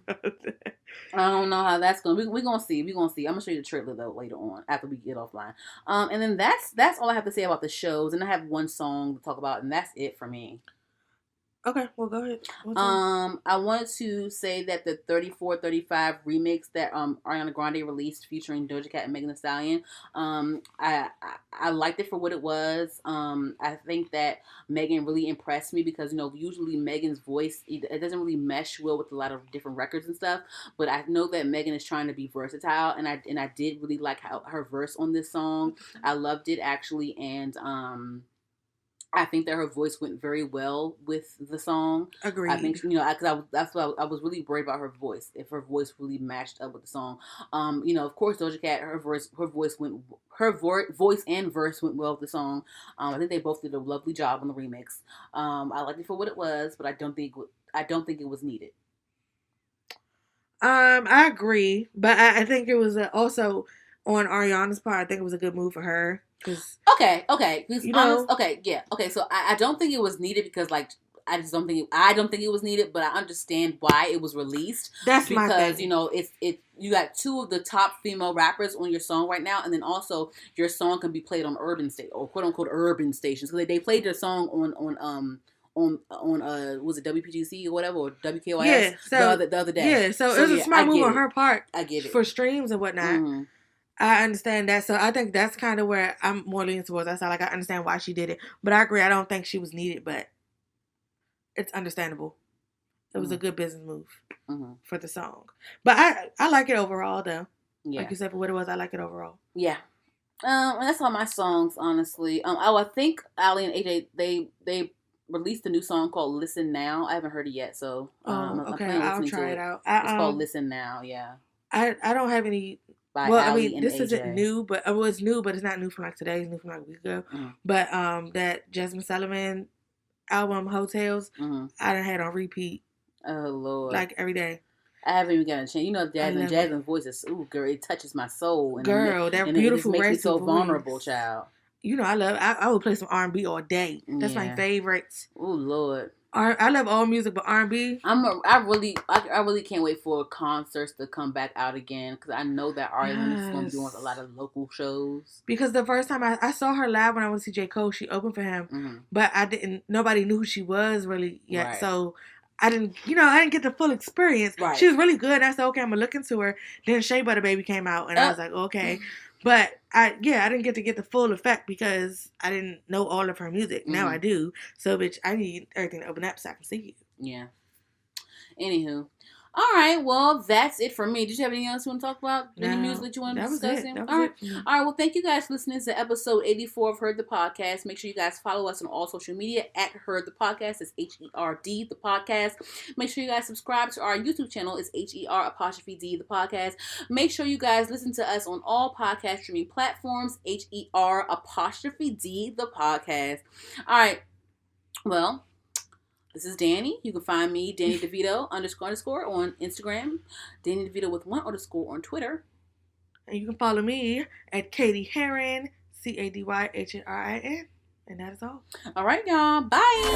I don't know how that's going. We're gonna see. I'm gonna show you the trailer though later on after we get offline. And then that's all I have to say about the shows. And I have one song to talk about, and that's it for me. Okay, well go ahead. I wanted to say that the 34-35 remix that Ariana Grande released featuring Doja Cat and Megan Thee Stallion, I liked it for what it was. I think that Megan really impressed me because usually Megan's voice it doesn't really mesh well with a lot of different records and stuff. But I know that Megan is trying to be versatile, and I did really like her verse on this song. I loved it actually, and I think that her voice went very well with the song. Agreed. I think that's why I was really worried about her voice. If her voice really matched up with the song, of course Doja Cat, her voice and verse went well with the song. I think they both did a lovely job on the remix. I liked it for what it was, but I don't think it was needed. I agree, but I think it was also on Ariana's part. I think it was a good move for her. Okay. So I don't think it was needed because I don't think it was needed, but I understand why it was released. That's my thing. Because you got two of the top female rappers on your song right now, and then also your song can be played on urban or quote unquote urban stations because they played their song on was it WPGC or whatever or WKYS? Yeah, so, the other day. Yeah, so it was a smart move on her part. I get it for streams and whatnot. Mm-hmm. I understand that, so I think that's kind of where I'm more leaning towards. I understand why she did it, but I agree. I don't think she was needed, but it's understandable. It was a good business move for the song, but I like it overall though. Yeah. Like you said, for what it was, I like it overall. Yeah. And that's all my songs, honestly. I think Ali and AJ they released a new song called "Listen Now." I haven't heard it yet, so okay, I'll try it out. It's called "Listen Now." Yeah. I don't have any. By well, Ali I mean, and this AJ. isn't new, but it's new, but it's not new from like today. It's new from like a week ago. Mm-hmm. But that Jasmine Sullivan album, Hotels, Mm-hmm. I done had on repeat. Oh Lord! Like every day. I haven't even gotten a chance. You know, Jasmine's voice is, ooh, girl, it touches my soul. And girl, that beautiful, it makes me so voice. vulnerable, child. You know, I would play some R&B all day. That's my favorite. Oh Lord. I love all music, but R&B. I really can't wait for concerts to come back out again because I know that Ireland is going to be doing a lot of local shows. Because the first time I saw her live when I went to see J. Cole, she opened for him, but nobody knew who she was really yet, right. So I didn't get the full experience. Right. She was really good. I said, okay, I'm gonna look into her. Then Shea Butter Baby came out, and I was like, okay. But I didn't get to get the full effect because I didn't know all of her music. Now I do. So, bitch, I need everything to open up so I can see you. Yeah. Anywho. All right. Well, that's it for me. Did you have anything else you want to talk about? Any music that you want to discuss? All right. All right. Well, thank you guys for listening to episode 84 of Heard the Podcast. Make sure you guys follow us on all social media at Heard the Podcast. It's HERD the Podcast. Make sure you guys subscribe to our YouTube channel. It's HER''D the Podcast. Make sure you guys listen to us on all podcast streaming platforms. HER''D the Podcast. All right. Well. This is Danny. You can find me, Danny DeVito __ on Instagram. Danny DeVito with 1 _ on Twitter. And you can follow me at Katie Heron, CADYHARIN. And that is all. All right, y'all. Bye.